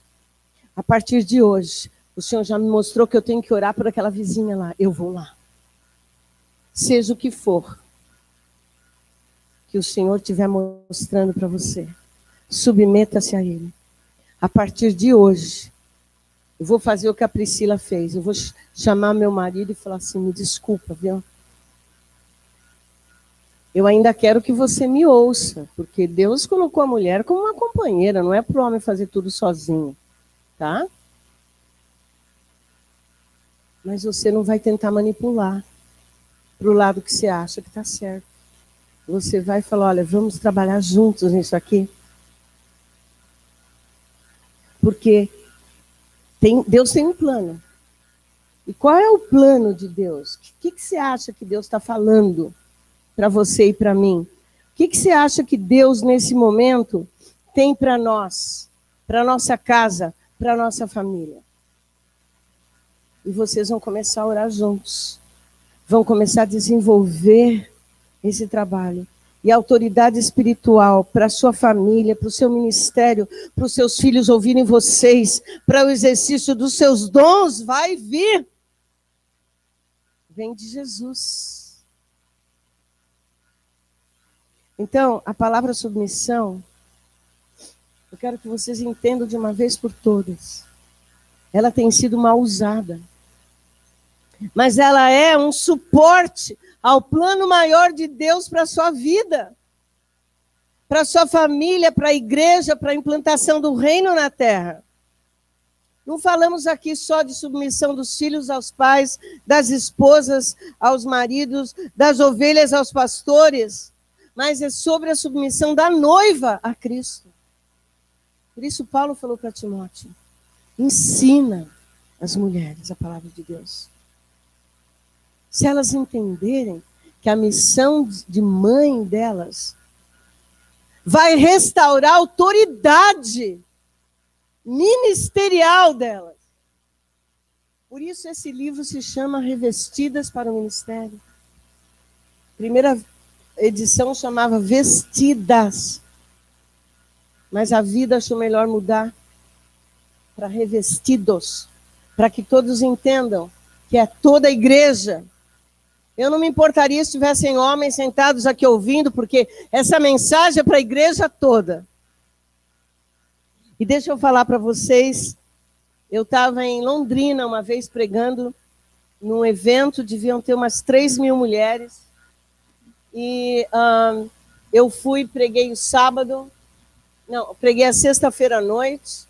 A partir de hoje, o Senhor já me mostrou que eu tenho que orar por aquela vizinha lá. Eu vou lá. Seja o que for que o Senhor estiver mostrando para você, submeta-se a Ele. A partir de hoje, eu vou fazer o que a Priscila fez. Eu vou chamar meu marido e falar assim, me desculpa, viu? Eu ainda quero que você me ouça, porque Deus colocou a mulher como uma companheira, não é para o homem fazer tudo sozinho, tá? Mas você não vai tentar manipular para o lado que você acha que está certo. Você vai falar, olha, vamos trabalhar juntos nisso aqui. Porque Deus tem um plano. E qual é o plano de Deus? O que você acha que Deus está falando para você e para mim? O que você acha que Deus, nesse momento, tem para nós, para nossa casa, para nossa família? E vocês vão começar a orar juntos. Vão começar a desenvolver esse trabalho. E a autoridade espiritual para a sua família, para o seu ministério, para os seus filhos ouvirem vocês, para o exercício dos seus dons, vai vir. Vem de Jesus. Então, a palavra submissão, eu quero que vocês entendam de uma vez por todas. Ela tem sido mal usada. Mas ela é um suporte ao plano maior de Deus para a sua vida, para a sua família, para a igreja, para a implantação do reino na terra. Não falamos aqui só de submissão dos filhos aos pais, das esposas aos maridos, das ovelhas aos pastores, mas é sobre a submissão da noiva a Cristo. Por isso Paulo falou para Timóteo, ensina as mulheres a palavra de Deus. Se elas entenderem que a missão de mãe delas vai restaurar a autoridade ministerial delas. Por isso esse livro se chama Revestidas para o Ministério. Primeira edição chamava Vestidas. Mas a vida achou melhor mudar para Revestidos, para que todos entendam que é toda a igreja. Eu não me importaria se tivessem homens sentados aqui ouvindo, porque essa mensagem é para a igreja toda. E deixa eu falar para vocês, eu estava em Londrina uma vez pregando num evento, deviam ter umas 3.000 mulheres, e eu fui, preguei o sábado, não, preguei a sexta-feira à noite,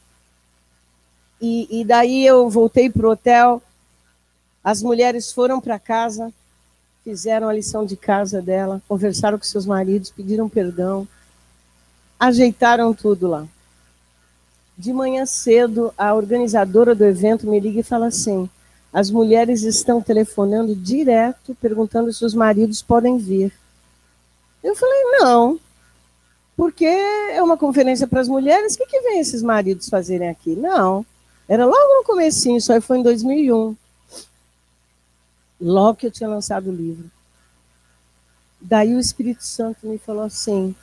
e daí eu voltei para o hotel, as mulheres foram para casa, fizeram a lição de casa dela, conversaram com seus maridos, pediram perdão, ajeitaram tudo lá. De manhã cedo, a organizadora do evento me liga e fala assim, as mulheres estão telefonando direto, perguntando se os maridos podem vir. Eu falei, não, porque é uma conferência para as mulheres, o que vem esses maridos fazerem aqui? Não, era logo no comecinho, isso aí foi em 2001. Logo que eu tinha lançado o livro. Daí o Espírito Santo me falou assim,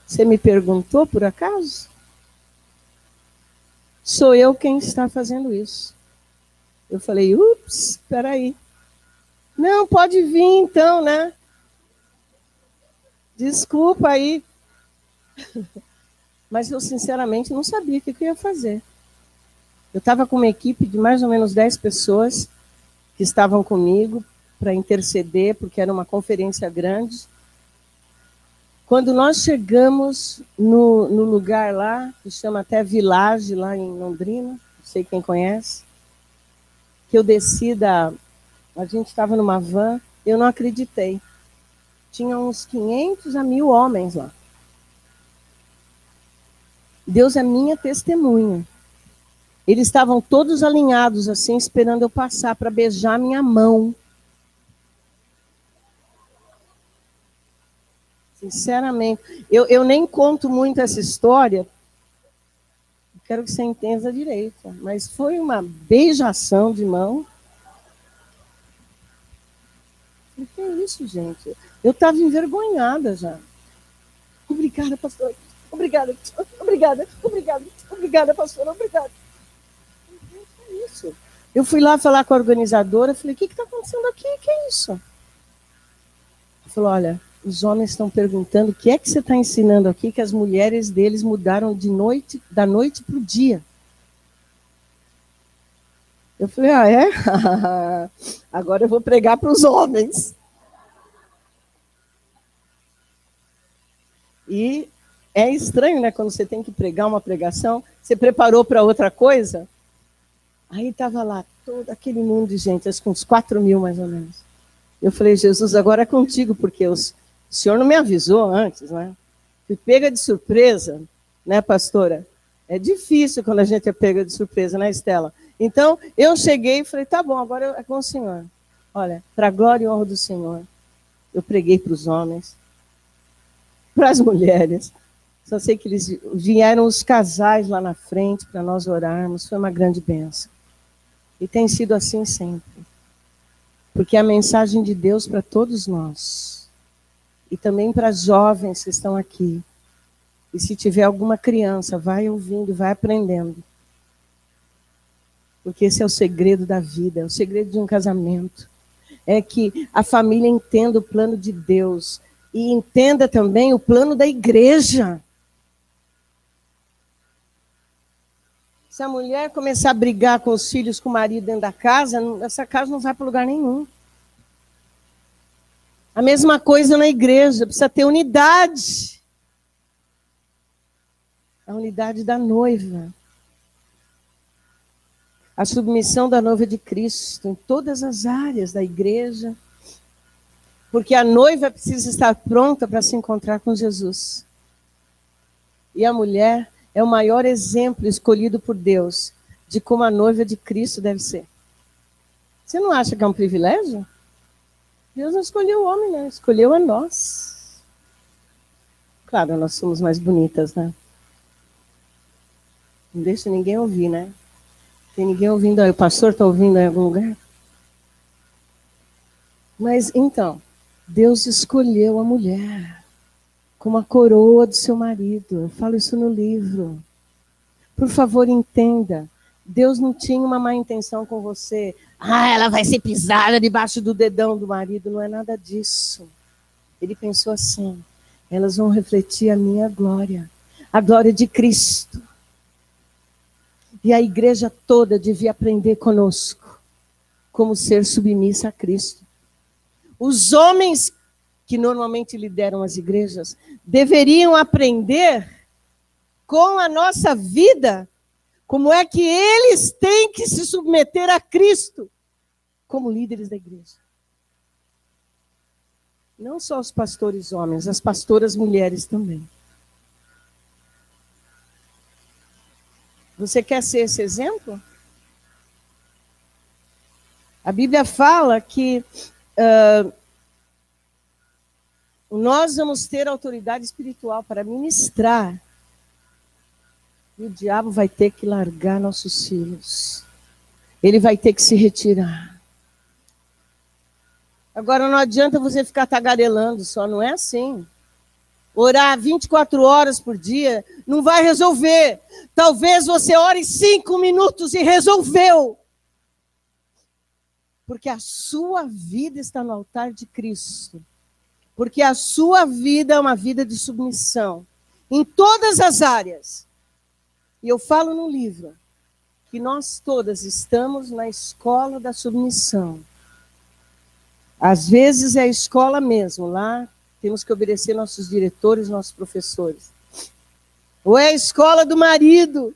você me perguntou por acaso? Sou eu quem está fazendo isso. Eu falei, ups, espera aí. Não, pode vir então, né? Desculpa aí. Mas eu, sinceramente, não sabia o que eu ia fazer. Eu estava com uma equipe de mais ou menos 10 pessoas que estavam comigo para interceder, porque era uma conferência grande. Quando nós chegamos no lugar lá, que chama até Village, lá em Londrina, não sei quem conhece, que eu desci a gente estava numa van, eu não acreditei. Tinha uns 500 a 1.000 homens lá. Deus é minha testemunha. Eles estavam todos alinhados assim, esperando eu passar para beijar minha mão. Sinceramente, eu nem conto muito essa história, quero que você entenda direito, mas foi uma beijação de mão. O que é isso, gente? Eu estava envergonhada já. Obrigada, pastor. Obrigada, obrigada, obrigada, obrigada, pastor, obrigada. O que é isso? Eu fui lá falar com a organizadora, falei, o que está acontecendo aqui? O que é isso? Ela falou, olha, os homens estão perguntando o que é que você está ensinando aqui, que as mulheres deles mudaram da noite para o dia. Eu falei, ah, é? Agora eu vou pregar para os homens. E é estranho, né, quando você tem que pregar uma pregação, você preparou para outra coisa? Aí estava lá todo aquele mundo de gente, acho que uns 4.000 mais ou menos. Eu falei, Jesus, agora é contigo, porque o senhor não me avisou antes, né? Fui pega de surpresa, né, pastora? É difícil quando a gente é pega de surpresa, né, Estela? Então, eu cheguei e falei, tá bom, agora é com o senhor. Olha, para a glória e honra do Senhor, eu preguei para os homens, para as mulheres. Só sei que eles vieram os casais lá na frente para nós orarmos. Foi uma grande bênção. E tem sido assim sempre. Porque é a mensagem de Deus para todos nós. E também para as jovens que estão aqui. E se tiver alguma criança, vai ouvindo, vai aprendendo. Porque esse é o segredo da vida, é o segredo de um casamento. É que a família entenda o plano de Deus. E entenda também o plano da igreja. Se a mulher começar a brigar com os filhos, com o marido dentro da casa, essa casa não vai para lugar nenhum. A mesma coisa na igreja, precisa ter unidade. A unidade da noiva. A submissão da noiva de Cristo em todas as áreas da igreja. Porque a noiva precisa estar pronta para se encontrar com Jesus. E a mulher é o maior exemplo escolhido por Deus de como a noiva de Cristo deve ser. Você não acha que é um privilégio? Deus não escolheu o homem, né? Escolheu a nós. Claro, nós somos mais bonitas, né? Não deixa ninguém ouvir, né? Tem ninguém ouvindo aí. O pastor está ouvindo aí em algum lugar? Mas, então, Deus escolheu a mulher como a coroa do seu marido. Eu falo isso no livro. Por favor, entenda. Deus não tinha uma má intenção com você. Ah, ela vai ser pisada debaixo do dedão do marido. Não é nada disso. Ele pensou assim: elas vão refletir a minha glória, a glória de Cristo. E a igreja toda devia aprender conosco como ser submissa a Cristo. Os homens que normalmente lideram as igrejas deveriam aprender com a nossa vida como é que eles têm que se submeter a Cristo como líderes da igreja. Não só os pastores homens, as pastoras mulheres também. Você quer ser esse exemplo? A Bíblia fala que nós vamos ter autoridade espiritual para ministrar. E o diabo vai ter que largar nossos filhos. Ele vai ter que se retirar. Agora não adianta você ficar tagarelando só, não é assim. Orar 24 horas por dia não vai resolver. Talvez você ore 5 minutos e resolveu. Porque a sua vida está no altar de Cristo. Porque a sua vida é uma vida de submissão. Em todas as áreas. E eu falo no livro que nós todas estamos na escola da submissão. Às vezes é a escola mesmo, lá temos que obedecer nossos diretores, nossos professores. Ou é a escola do marido,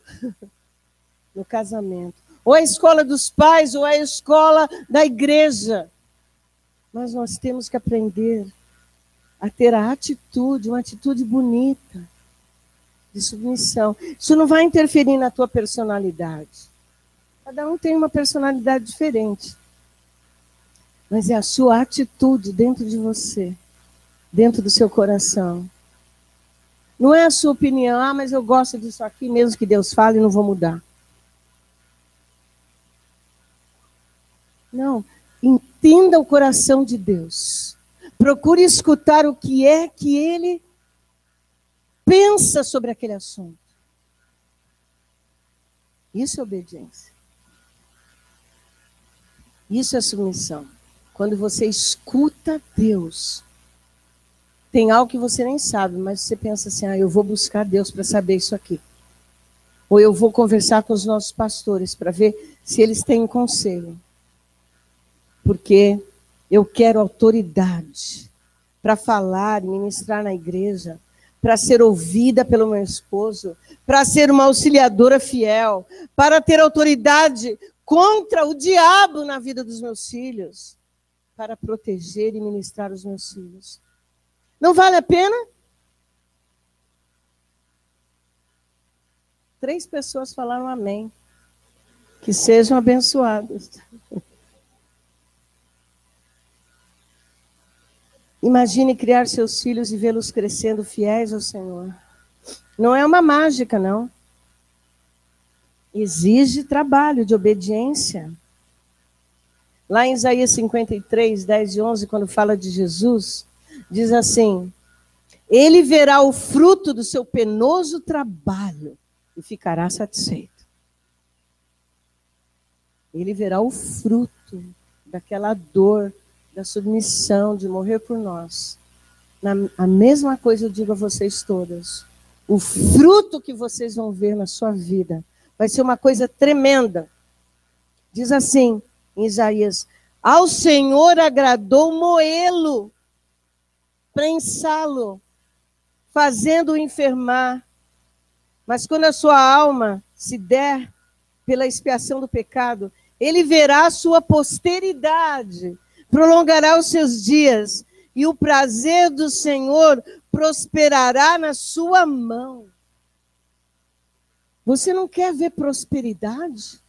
no casamento. Ou é a escola dos pais, ou é a escola da igreja. Mas nós temos que aprender a ter a atitude, uma atitude bonita, de submissão. Isso não vai interferir na tua personalidade. Cada um tem uma personalidade diferente. Mas é a sua atitude dentro de você, dentro do seu coração. Não é a sua opinião, ah, mas eu gosto disso aqui, mesmo que Deus fale, não vou mudar. Não, entenda o coração de Deus. Procure escutar o que é que Ele pensa sobre aquele assunto. Isso é obediência. Isso é submissão. Quando você escuta Deus, tem algo que você nem sabe, mas você pensa assim, eu vou buscar Deus para saber isso aqui. Ou eu vou conversar com os nossos pastores para ver se eles têm um conselho. Porque eu quero autoridade para falar e ministrar na igreja, para ser ouvida pelo meu esposo, para ser uma auxiliadora fiel, para ter autoridade contra o diabo na vida dos meus filhos, para proteger e ministrar os meus filhos. Não vale a pena? 3 pessoas falaram amém. Que sejam abençoadas. Imagine criar seus filhos e vê-los crescendo fiéis ao Senhor. Não é uma mágica, não. Exige trabalho de obediência. Lá em Isaías 53, 10 e 11, quando fala de Jesus, diz assim: ele verá o fruto do seu penoso trabalho e ficará satisfeito. Ele verá o fruto daquela dor, da submissão, de morrer por nós. A mesma coisa eu digo a vocês todas. O fruto que vocês vão ver na sua vida vai ser uma coisa tremenda. Diz assim, em Isaías: ao Senhor agradou moê-lo, prensá-lo, fazendo-o enfermar. Mas quando a sua alma se der pela expiação do pecado, ele verá a sua posteridade, prolongará os seus dias, e o prazer do Senhor prosperará na sua mão. Você não quer ver prosperidade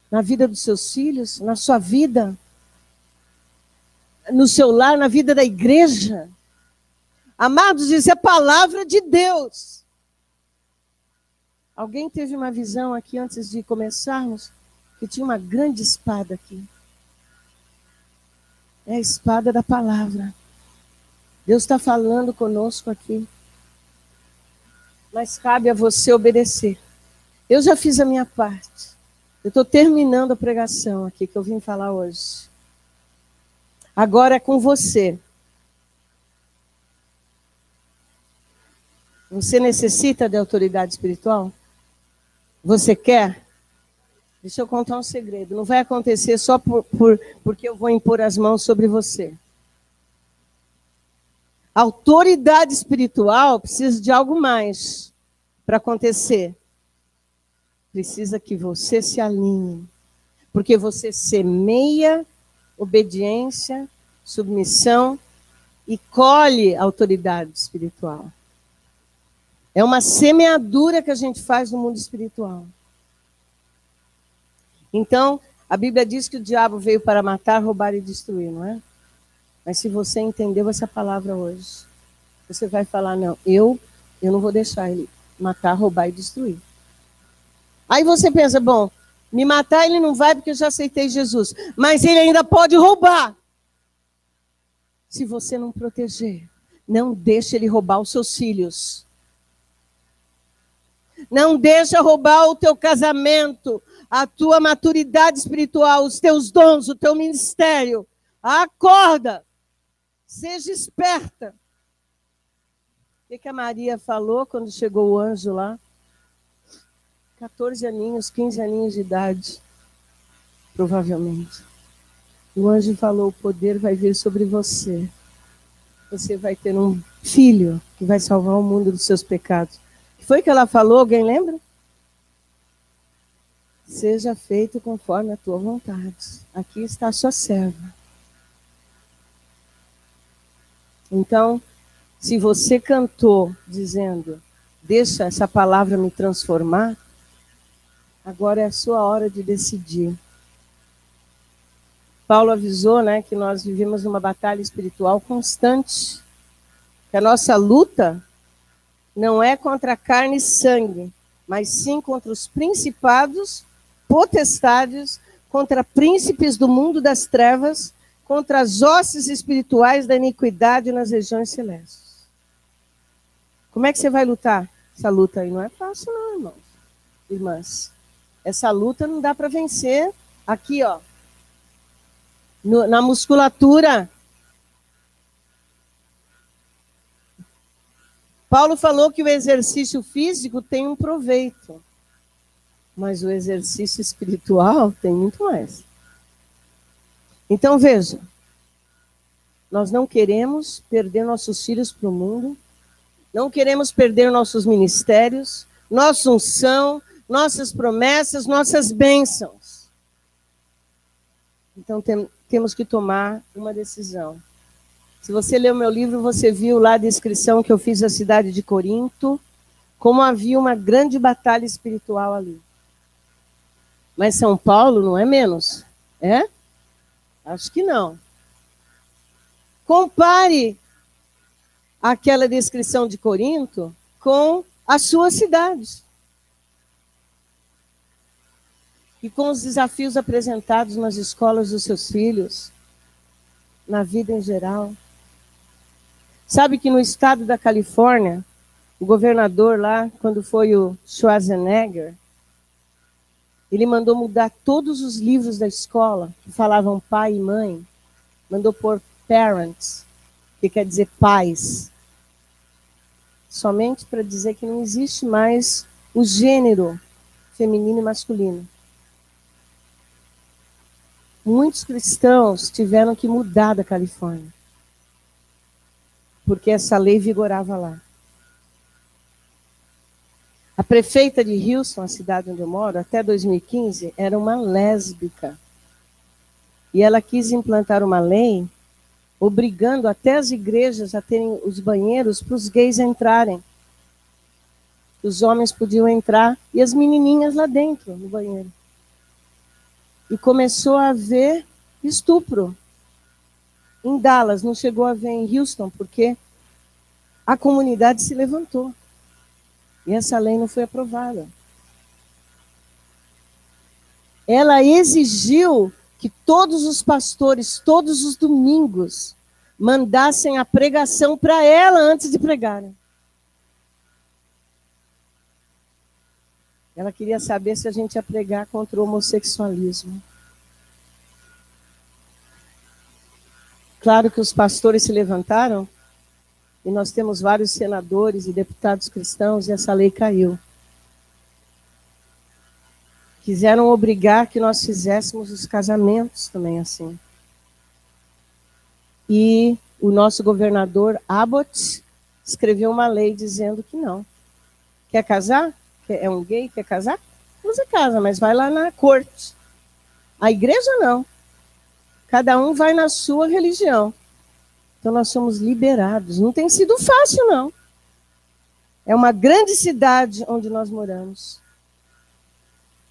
na vida dos seus filhos, na sua vida, no seu lar, na vida da igreja? Amados, isso é a palavra de Deus. Alguém teve uma visão aqui antes de começarmos? Que tinha uma grande espada aqui. É a espada da palavra. Deus está falando conosco aqui. Mas cabe a você obedecer. Eu já fiz a minha parte. Eu estou terminando a pregação aqui que eu vim falar hoje. Agora é com você. Você necessita de autoridade espiritual? Você quer? Deixa eu contar um segredo. Não vai acontecer só porque eu vou impor as mãos sobre você. A autoridade espiritual precisa de algo mais para acontecer. Precisa que você se alinhe. Porque você semeia obediência, submissão e colhe autoridade espiritual. É uma semeadura que a gente faz no mundo espiritual. Então, a Bíblia diz que o diabo veio para matar, roubar e destruir, não é? Mas se você entendeu essa palavra hoje, você vai falar, não, eu não vou deixar ele matar, roubar e destruir. Aí você pensa, bom, me matar ele não vai porque eu já aceitei Jesus. Mas ele ainda pode roubar. Se você não proteger, não deixe ele roubar os seus filhos. Não deixa roubar o teu casamento, a tua maturidade espiritual, os teus dons, o teu ministério. Acorda. Seja esperta. O que a Maria falou quando chegou o anjo lá? 14 aninhos, 15 aninhos de idade, provavelmente. O anjo falou, o poder vai vir sobre você. Você vai ter um filho que vai salvar o mundo dos seus pecados. O que foi que ela falou? Alguém lembra? Seja feito conforme a tua vontade. Aqui está a sua serva. Então, se você cantou dizendo, deixa essa palavra me transformar, agora é a sua hora de decidir. Paulo avisou, né, que nós vivemos uma batalha espiritual constante. Que a nossa luta não é contra carne e sangue, mas sim contra os principados, potestades, contra príncipes do mundo das trevas, contra as hostes espirituais da iniquidade nas regiões celestes. Como é que você vai lutar? Essa luta aí não é fácil não, irmãos. Irmãs. Essa luta não dá para vencer aqui, ó, na musculatura. Paulo falou que o exercício físico tem um proveito, mas o exercício espiritual tem muito mais. Então veja, nós não queremos perder nossos filhos para o mundo, não queremos perder nossos ministérios, nossa unção, nossas promessas, nossas bênçãos. Então temos que tomar uma decisão. Se você leu meu livro, você viu lá a descrição que eu fiz da cidade de Corinto, como havia uma grande batalha espiritual ali. Mas São Paulo não é menos, é? Acho que não. Compare aquela descrição de Corinto com a sua cidade. E com os desafios apresentados nas escolas dos seus filhos, na vida em geral. Sabe que no estado da Califórnia, o governador lá, quando foi o Schwarzenegger, ele mandou mudar todos os livros da escola, que falavam pai e mãe, mandou pôr parents, que quer dizer pais, somente para dizer que não existe mais o gênero feminino e masculino. Muitos cristãos tiveram que mudar da Califórnia, porque essa lei vigorava lá. A prefeita de Houston, a cidade onde eu moro, até 2015, era uma lésbica. E ela quis implantar uma lei obrigando até as igrejas a terem os banheiros para os gays entrarem. Os homens podiam entrar e as menininhas lá dentro, no banheiro. E começou a haver estupro. Em Dallas, não chegou a ver em Houston, porque a comunidade se levantou. E essa lei não foi aprovada. ela exigiu que todos os pastores, todos os domingos, mandassem a pregação para ela antes de pregarem. Ela queria saber se a gente ia pregar contra o homossexualismo. Claro que os pastores se levantaram, e nós temos vários senadores e deputados cristãos, e essa lei caiu. Quiseram obrigar que nós fizéssemos os casamentos também assim. E o nosso governador Abbott escreveu uma lei dizendo que não. Quer casar? É um gay? Quer casar? Você casa, mas vai lá na corte. A igreja não. Cada um vai na sua religião. Então nós somos liberados. Não tem sido fácil, não. É uma grande cidade onde nós moramos.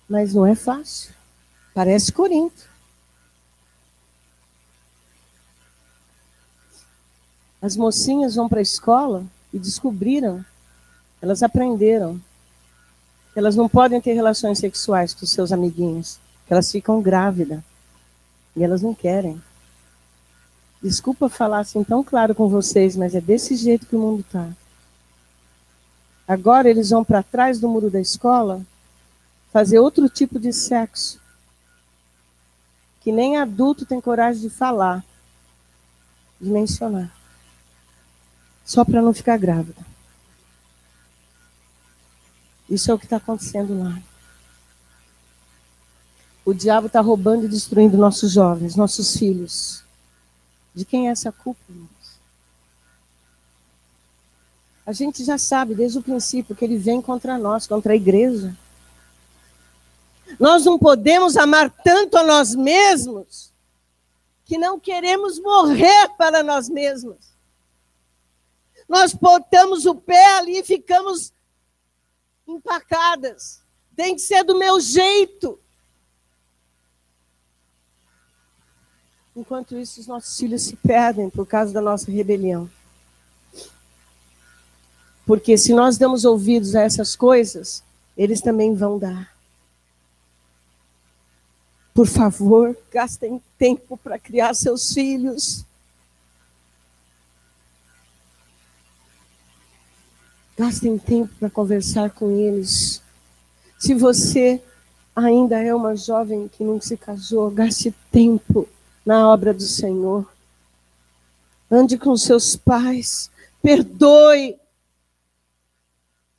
Mas não é fácil. Parece Corinto. As mocinhas vão para a escola e descobriram, elas aprenderam, que elas não podem ter relações sexuais com seus amiguinhos, que elas ficam grávidas. E elas não querem. Desculpa falar assim tão claro com vocês, mas é desse jeito que o mundo está. Agora eles vão para trás do muro da escola fazer outro tipo de sexo, que nem adulto tem coragem de falar, de mencionar, só para não ficar grávida. Isso é o que está acontecendo lá. O diabo está roubando e destruindo nossos jovens, nossos filhos. De quem é essa culpa, irmãos? A gente já sabe desde o princípio que ele vem contra nós, contra a igreja. Nós não podemos amar tanto a nós mesmos que não queremos morrer para nós mesmos. Nós botamos o pé ali e ficamos empacadas. Tem que ser do meu jeito. Enquanto isso, os nossos filhos se perdem por causa da nossa rebelião. Porque se nós damos ouvidos a essas coisas, eles também vão dar. Por favor, gastem tempo para criar seus filhos. Gastem tempo para conversar com eles. Se você ainda é uma jovem que não se casou, gaste tempo na obra do Senhor. Ande com seus pais. Perdoe.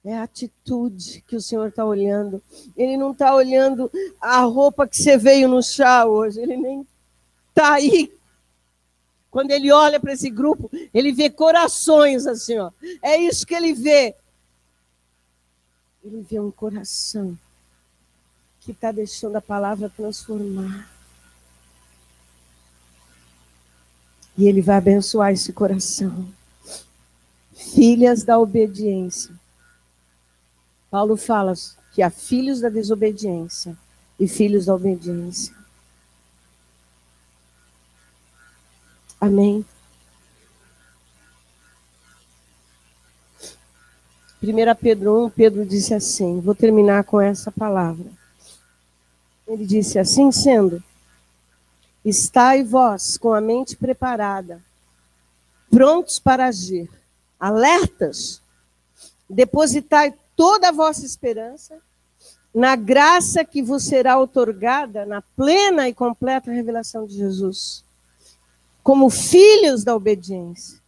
É a atitude que o Senhor está olhando. Ele não está olhando a roupa que você veio no chá hoje. Ele nem está aí. Quando ele olha para esse grupo, ele vê corações assim, ó. É isso que ele vê. Ele vê um coração que está deixando a palavra transformar. E ele vai abençoar esse coração. Filhas da obediência. Paulo fala que há filhos da desobediência e filhos da obediência. Amém. 1 Pedro 1, Pedro disse assim, vou terminar com essa palavra. Ele disse, assim sendo, estai vós com a mente preparada, prontos para agir, alertas, depositai toda a vossa esperança na graça que vos será outorgada na plena e completa revelação de Jesus. Como filhos da obediência,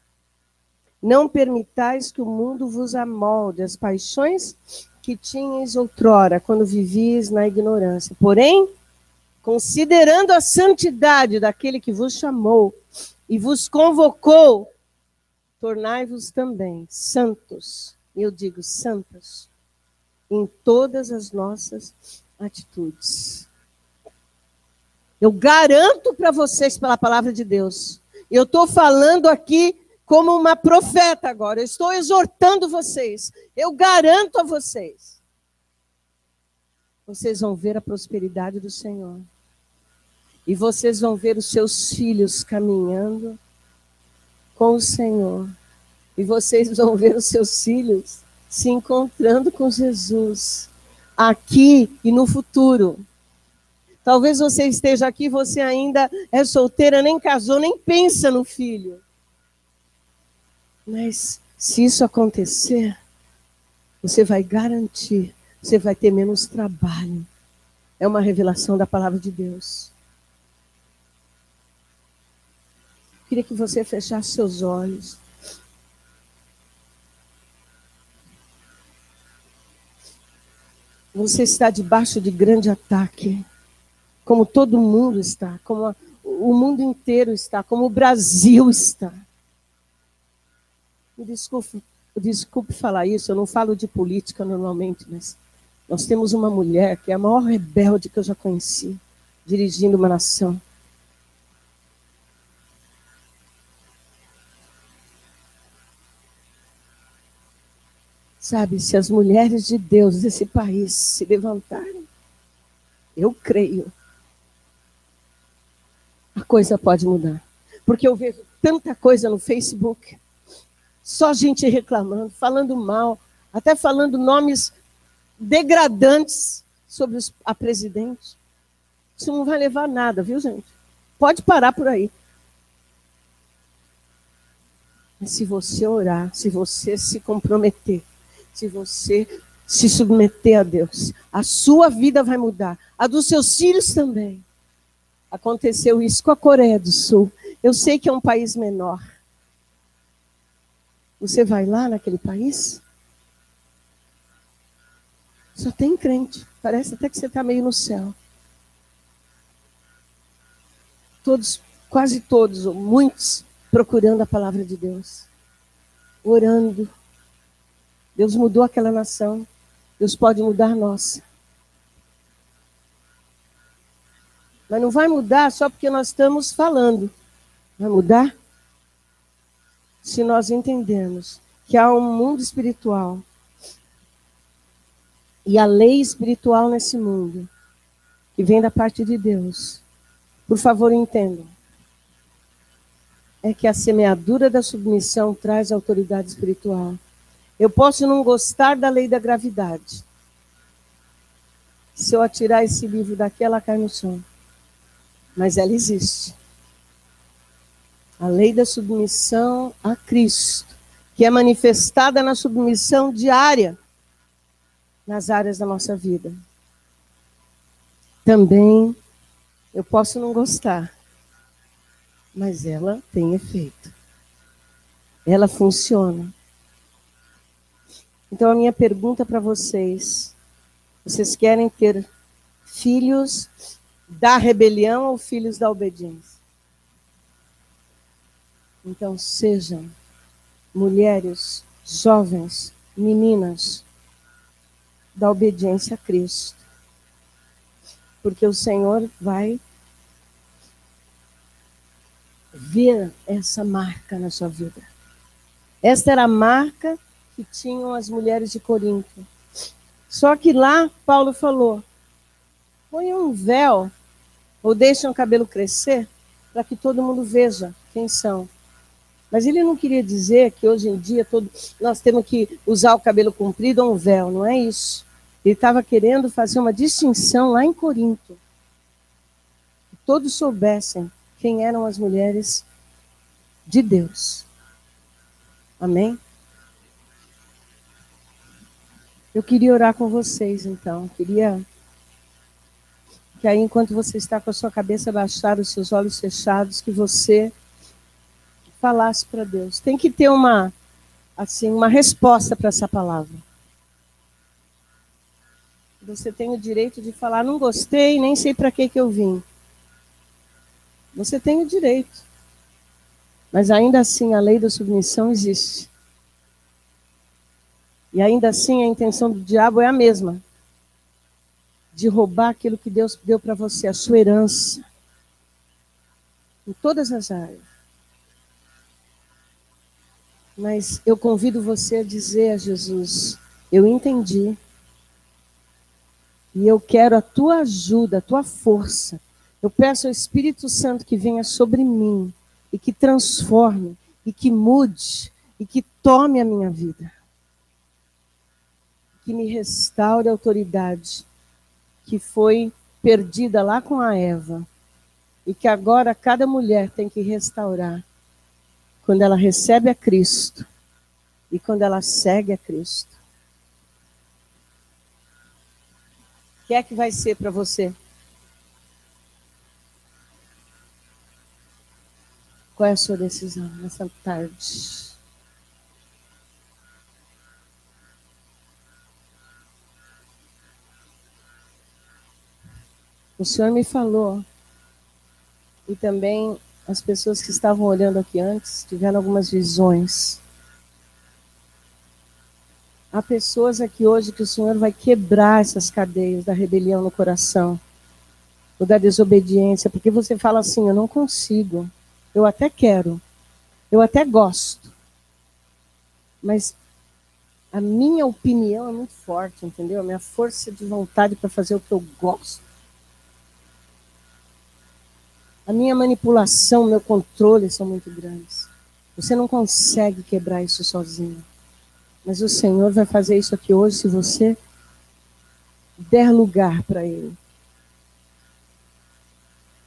não permitais que o mundo vos amolde as paixões que tinhais outrora, quando vivias na ignorância. Porém, considerando a santidade daquele que vos chamou e vos convocou, tornai-vos também santos, eu digo santas, em todas as nossas atitudes. Eu garanto para vocês, pela palavra de Deus, eu estou falando aqui como uma profeta agora, eu estou exortando vocês, eu garanto a vocês, vocês vão ver a prosperidade do Senhor, e vocês vão ver os seus filhos caminhando com o Senhor, e vocês vão ver os seus filhos se encontrando com Jesus, aqui e no futuro. Talvez você esteja aqui, você ainda é solteira, nem casou, nem pensa no filho. Mas se isso acontecer, você vai garantir, você vai ter menos trabalho. É uma revelação da palavra de Deus. Eu queria que você fechasse seus olhos. Você está debaixo de grande ataque, como todo mundo está, como o mundo inteiro está, como o Brasil está. Me desculpe falar isso, eu não falo de política normalmente, mas nós temos uma mulher que é a maior rebelde que eu já conheci, dirigindo uma nação. Sabe, se as mulheres de Deus desse país se levantarem, eu creio, a coisa pode mudar. Porque eu vejo tanta coisa no Facebook, só gente reclamando, falando mal, até falando nomes degradantes sobre a presidente. Isso não vai levar a nada, viu, gente? Pode parar por aí. Mas se você orar, se você se comprometer, se você se submeter a Deus, a sua vida vai mudar, a dos seus filhos também. Aconteceu isso com a Coreia do Sul. Eu sei que é um país menor. Você vai lá naquele país? Só tem crente. Parece até que você está meio no céu. Todos, quase todos, ou muitos, procurando a palavra de Deus. Orando. Deus mudou aquela nação. Deus pode mudar a nossa. Mas não vai mudar só porque nós estamos falando. Vai mudar se nós entendermos que há um mundo espiritual e a lei espiritual nesse mundo que vem da parte de Deus. Por favor, entendam. É que a semeadura da submissão traz autoridade espiritual. Eu posso não gostar da lei da gravidade. Se eu atirar esse livro daqui, ela cai no chão. Mas ela existe. A lei da submissão a Cristo, que é manifestada na submissão diária nas áreas da nossa vida. Também eu posso não gostar, mas ela tem efeito. Ela funciona. Então a minha pergunta para vocês: vocês querem ter filhos da rebelião ou filhos da obediência? Então sejam mulheres, jovens, meninas da obediência a Cristo. Porque o Senhor vai ver essa marca na sua vida. Esta era a marca que tinham as mulheres de Corinto. Só que lá, Paulo falou, põe um véu, ou deixem o cabelo crescer, para que todo mundo veja quem são. Mas ele não queria dizer que hoje em dia nós temos que usar o cabelo comprido ou um véu, não é isso. Ele estava querendo fazer uma distinção lá em Corinto. Que todos soubessem quem eram as mulheres de Deus. Amém? Eu queria orar com vocês, então. Queria que aí, enquanto você está com a sua cabeça baixada, os seus olhos fechados, que você falasse para Deus. Tem que ter uma resposta para essa palavra. Você tem o direito de falar, não gostei, nem sei para que eu vim. Você tem o direito. Mas ainda assim a lei da submissão existe. E ainda assim a intenção do diabo é a mesma. De roubar aquilo que Deus deu para você, a sua herança. Em todas as áreas. Mas eu convido você a dizer a Jesus, eu entendi. E eu quero a tua ajuda, a tua força. Eu peço ao Espírito Santo que venha sobre mim e que transforme, e que mude, e que tome a minha vida. Que me restaure a autoridade que foi perdida lá com a Eva, e que agora cada mulher tem que restaurar quando ela recebe a Cristo e quando ela segue a Cristo. O que é que vai ser para você? Qual é a sua decisão nessa tarde? O Senhor me falou, e também as pessoas que estavam olhando aqui antes tiveram algumas visões. Há pessoas aqui hoje que o Senhor vai quebrar essas cadeias da rebelião no coração, ou da desobediência, porque você fala assim, eu não consigo, eu até quero, eu até gosto, mas a minha opinião é muito forte, entendeu? A minha força de vontade para fazer o que eu gosto. A minha manipulação, o meu controle são muito grandes. Você não consegue quebrar isso sozinho. Mas o Senhor vai fazer isso aqui hoje se você der lugar para Ele.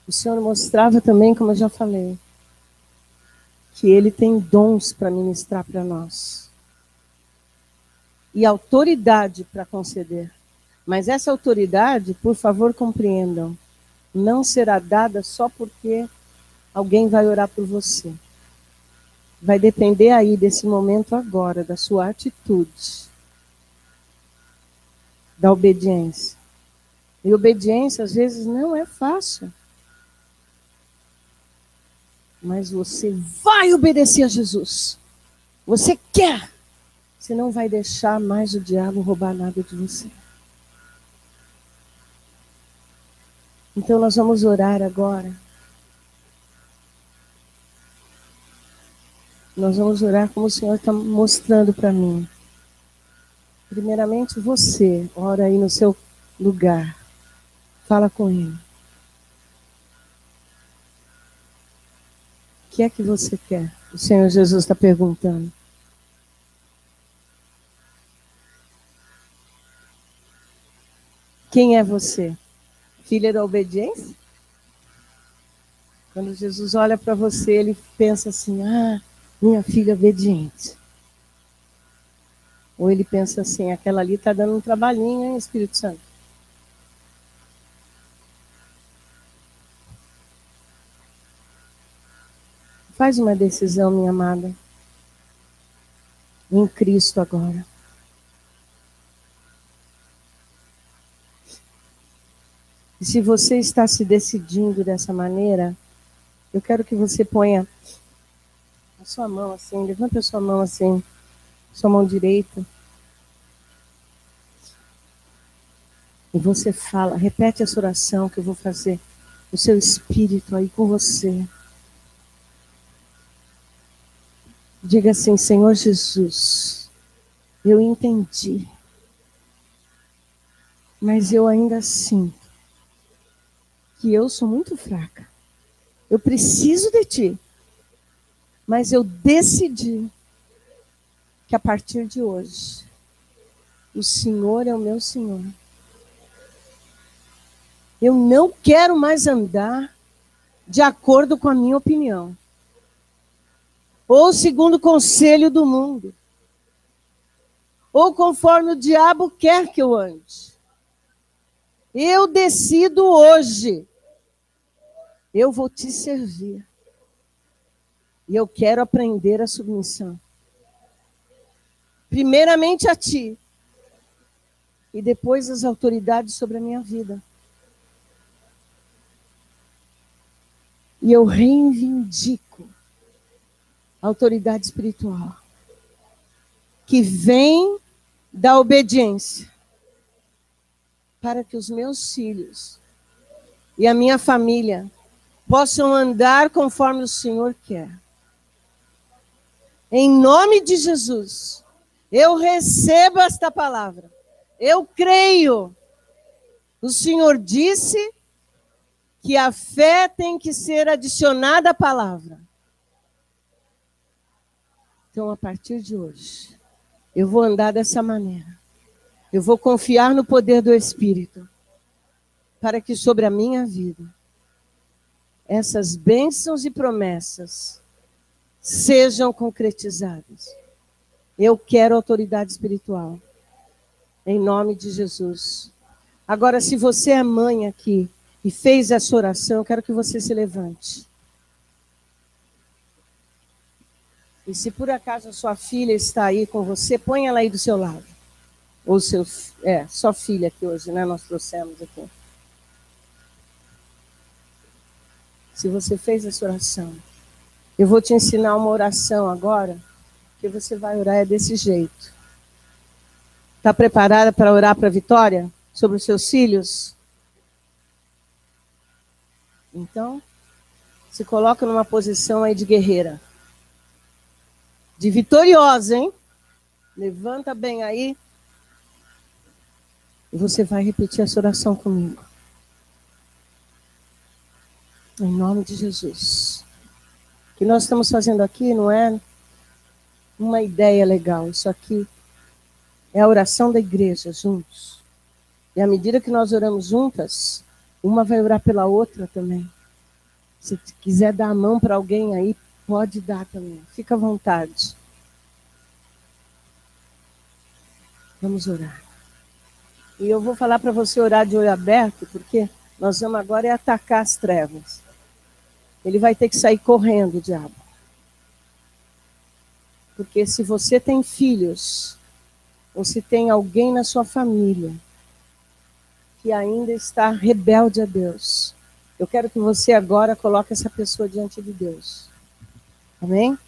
O Senhor mostrava também, como eu já falei, que Ele tem dons para ministrar para nós. E autoridade para conceder. Mas essa autoridade, por favor, compreendam, não será dada só porque alguém vai orar por você. Vai depender aí desse momento agora, da sua atitude, da obediência. E obediência, às vezes, não é fácil. Mas você vai obedecer a Jesus. Você quer. Você não vai deixar mais o diabo roubar nada de você. Então nós vamos orar agora. Nós vamos orar como o Senhor está mostrando para mim. Primeiramente você, ora aí no seu lugar. Fala com Ele. O que é que você quer? O Senhor Jesus está perguntando. Quem é você? Filha da obediência? Quando Jesus olha para você, Ele pensa assim, minha filha obediente. Ou Ele pensa assim, aquela ali está dando um trabalhinho, hein, Espírito Santo? Faz uma decisão, minha amada, em Cristo agora. E se você está se decidindo dessa maneira, eu quero que você ponha a sua mão assim, levanta a sua mão assim, sua mão direita. E você fala, repete essa oração que eu vou fazer, o seu espírito aí com você. Diga assim, Senhor Jesus, eu entendi, mas eu ainda sinto que eu sou muito fraca. Eu preciso de Ti, mas eu decidi que a partir de hoje, o Senhor é o meu Senhor. Eu não quero mais andar de acordo com a minha opinião. Ou segundo o conselho do mundo. Ou conforme o diabo quer que eu ande. Eu decido hoje. Eu vou te servir. E eu quero aprender a submissão. Primeiramente a Ti. E depois as autoridades sobre a minha vida. E eu reivindico a autoridade espiritual que vem da obediência para que os meus filhos e a minha família possam andar conforme o Senhor quer. Em nome de Jesus, eu recebo esta palavra. Eu creio. O Senhor disse que a fé tem que ser adicionada à palavra. Então, a partir de hoje, eu vou andar dessa maneira. Eu vou confiar no poder do Espírito para que sobre a minha vida essas bênçãos e promessas sejam concretizadas. Eu quero autoridade espiritual, em nome de Jesus. Agora, se você é mãe aqui e fez essa oração, eu quero que você se levante. E se por acaso a sua filha está aí com você, põe ela aí do seu lado. Ou só filha que hoje, né, nós trouxemos aqui. Se você fez essa oração, eu vou te ensinar uma oração agora, que você vai orar desse jeito. Está preparada para orar para a vitória sobre os seus filhos? Então, se coloca numa posição aí de guerreira. De vitoriosa, hein? Levanta bem aí. E você vai repetir essa oração comigo. Em nome de Jesus. O que nós estamos fazendo aqui não é uma ideia legal. Isso aqui é a oração da igreja, juntos. E à medida que nós oramos juntas, uma vai orar pela outra também. Se quiser dar a mão para alguém aí, pode dar também. Fica à vontade. Vamos orar. E eu vou falar para você orar de olho aberto, porque nós vamos agora atacar as trevas. Ele vai ter que sair correndo, o diabo. Porque se você tem filhos, ou se tem alguém na sua família que ainda está rebelde a Deus, eu quero que você agora coloque essa pessoa diante de Deus. Amém?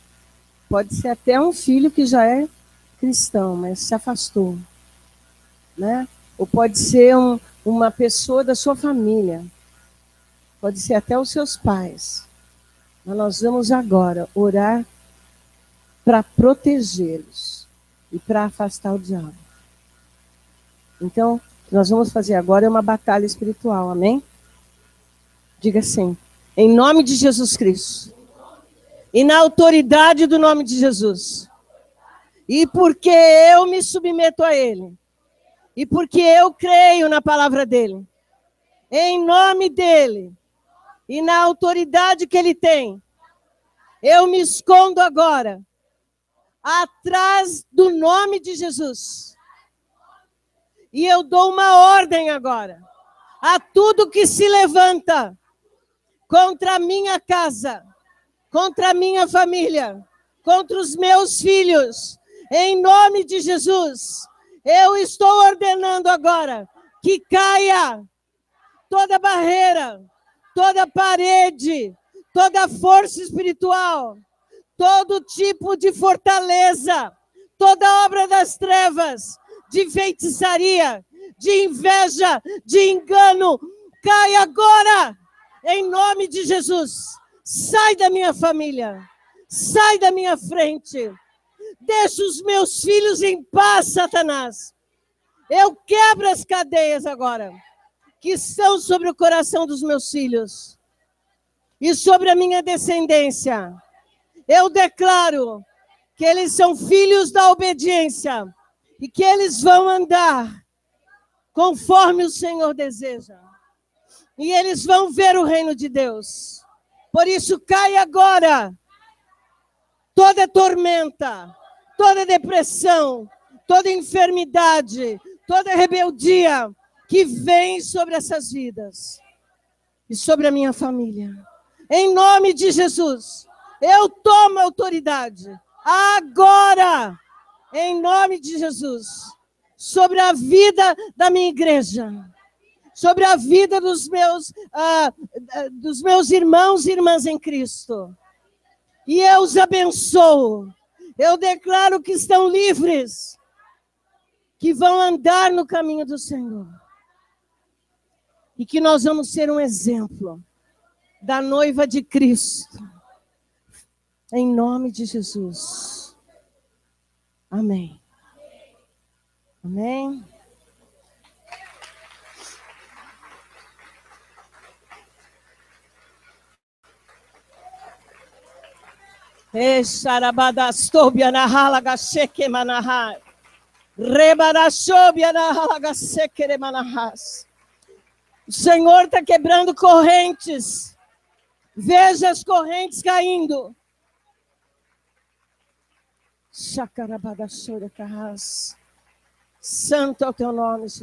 Pode ser até um filho que já é cristão, mas se afastou. Né? Ou pode ser uma pessoa da sua família. Pode ser até os seus pais. Mas nós vamos agora orar para protegê-los e para afastar o diabo. Então, o que nós vamos fazer agora é uma batalha espiritual, amém? Diga assim, em nome de Jesus Cristo, e na autoridade do nome de Jesus, e porque eu me submeto a Ele, e porque eu creio na palavra dEle, em nome dEle, e na autoridade que Ele tem, eu me escondo agora, atrás do nome de Jesus. E eu dou uma ordem agora, a tudo que se levanta contra a minha casa, contra a minha família, contra os meus filhos, em nome de Jesus, eu estou ordenando agora que caia toda barreira, toda parede, toda força espiritual, todo tipo de fortaleza, toda obra das trevas, de feitiçaria, de inveja, de engano, cai agora, em nome de Jesus. Sai da minha família, sai da minha frente, deixa os meus filhos em paz, Satanás. Eu quebro as cadeias agora, que estão sobre o coração dos meus filhos, e sobre a minha descendência. Eu declaro que eles são filhos da obediência, e que eles vão andar conforme o Senhor deseja. E eles vão ver o reino de Deus. Por isso, cai agora toda tormenta, toda depressão, toda enfermidade, toda rebeldia que vem sobre essas vidas e sobre a minha família. Em nome de Jesus, eu tomo autoridade agora, em nome de Jesus, sobre a vida da minha igreja, sobre a vida dos meus irmãos e irmãs em Cristo. E eu os abençoo. Eu declaro que estão livres, que vão andar no caminho do Senhor. E que nós vamos ser um exemplo da noiva de Cristo. Em nome de Jesus. Amém. Amém. Esharabadastobia na halagasheke manahai. Rebarashobia na halagasheke manahas. O Senhor está quebrando correntes. Veja as correntes caindo. Santo é o teu nome, Senhor.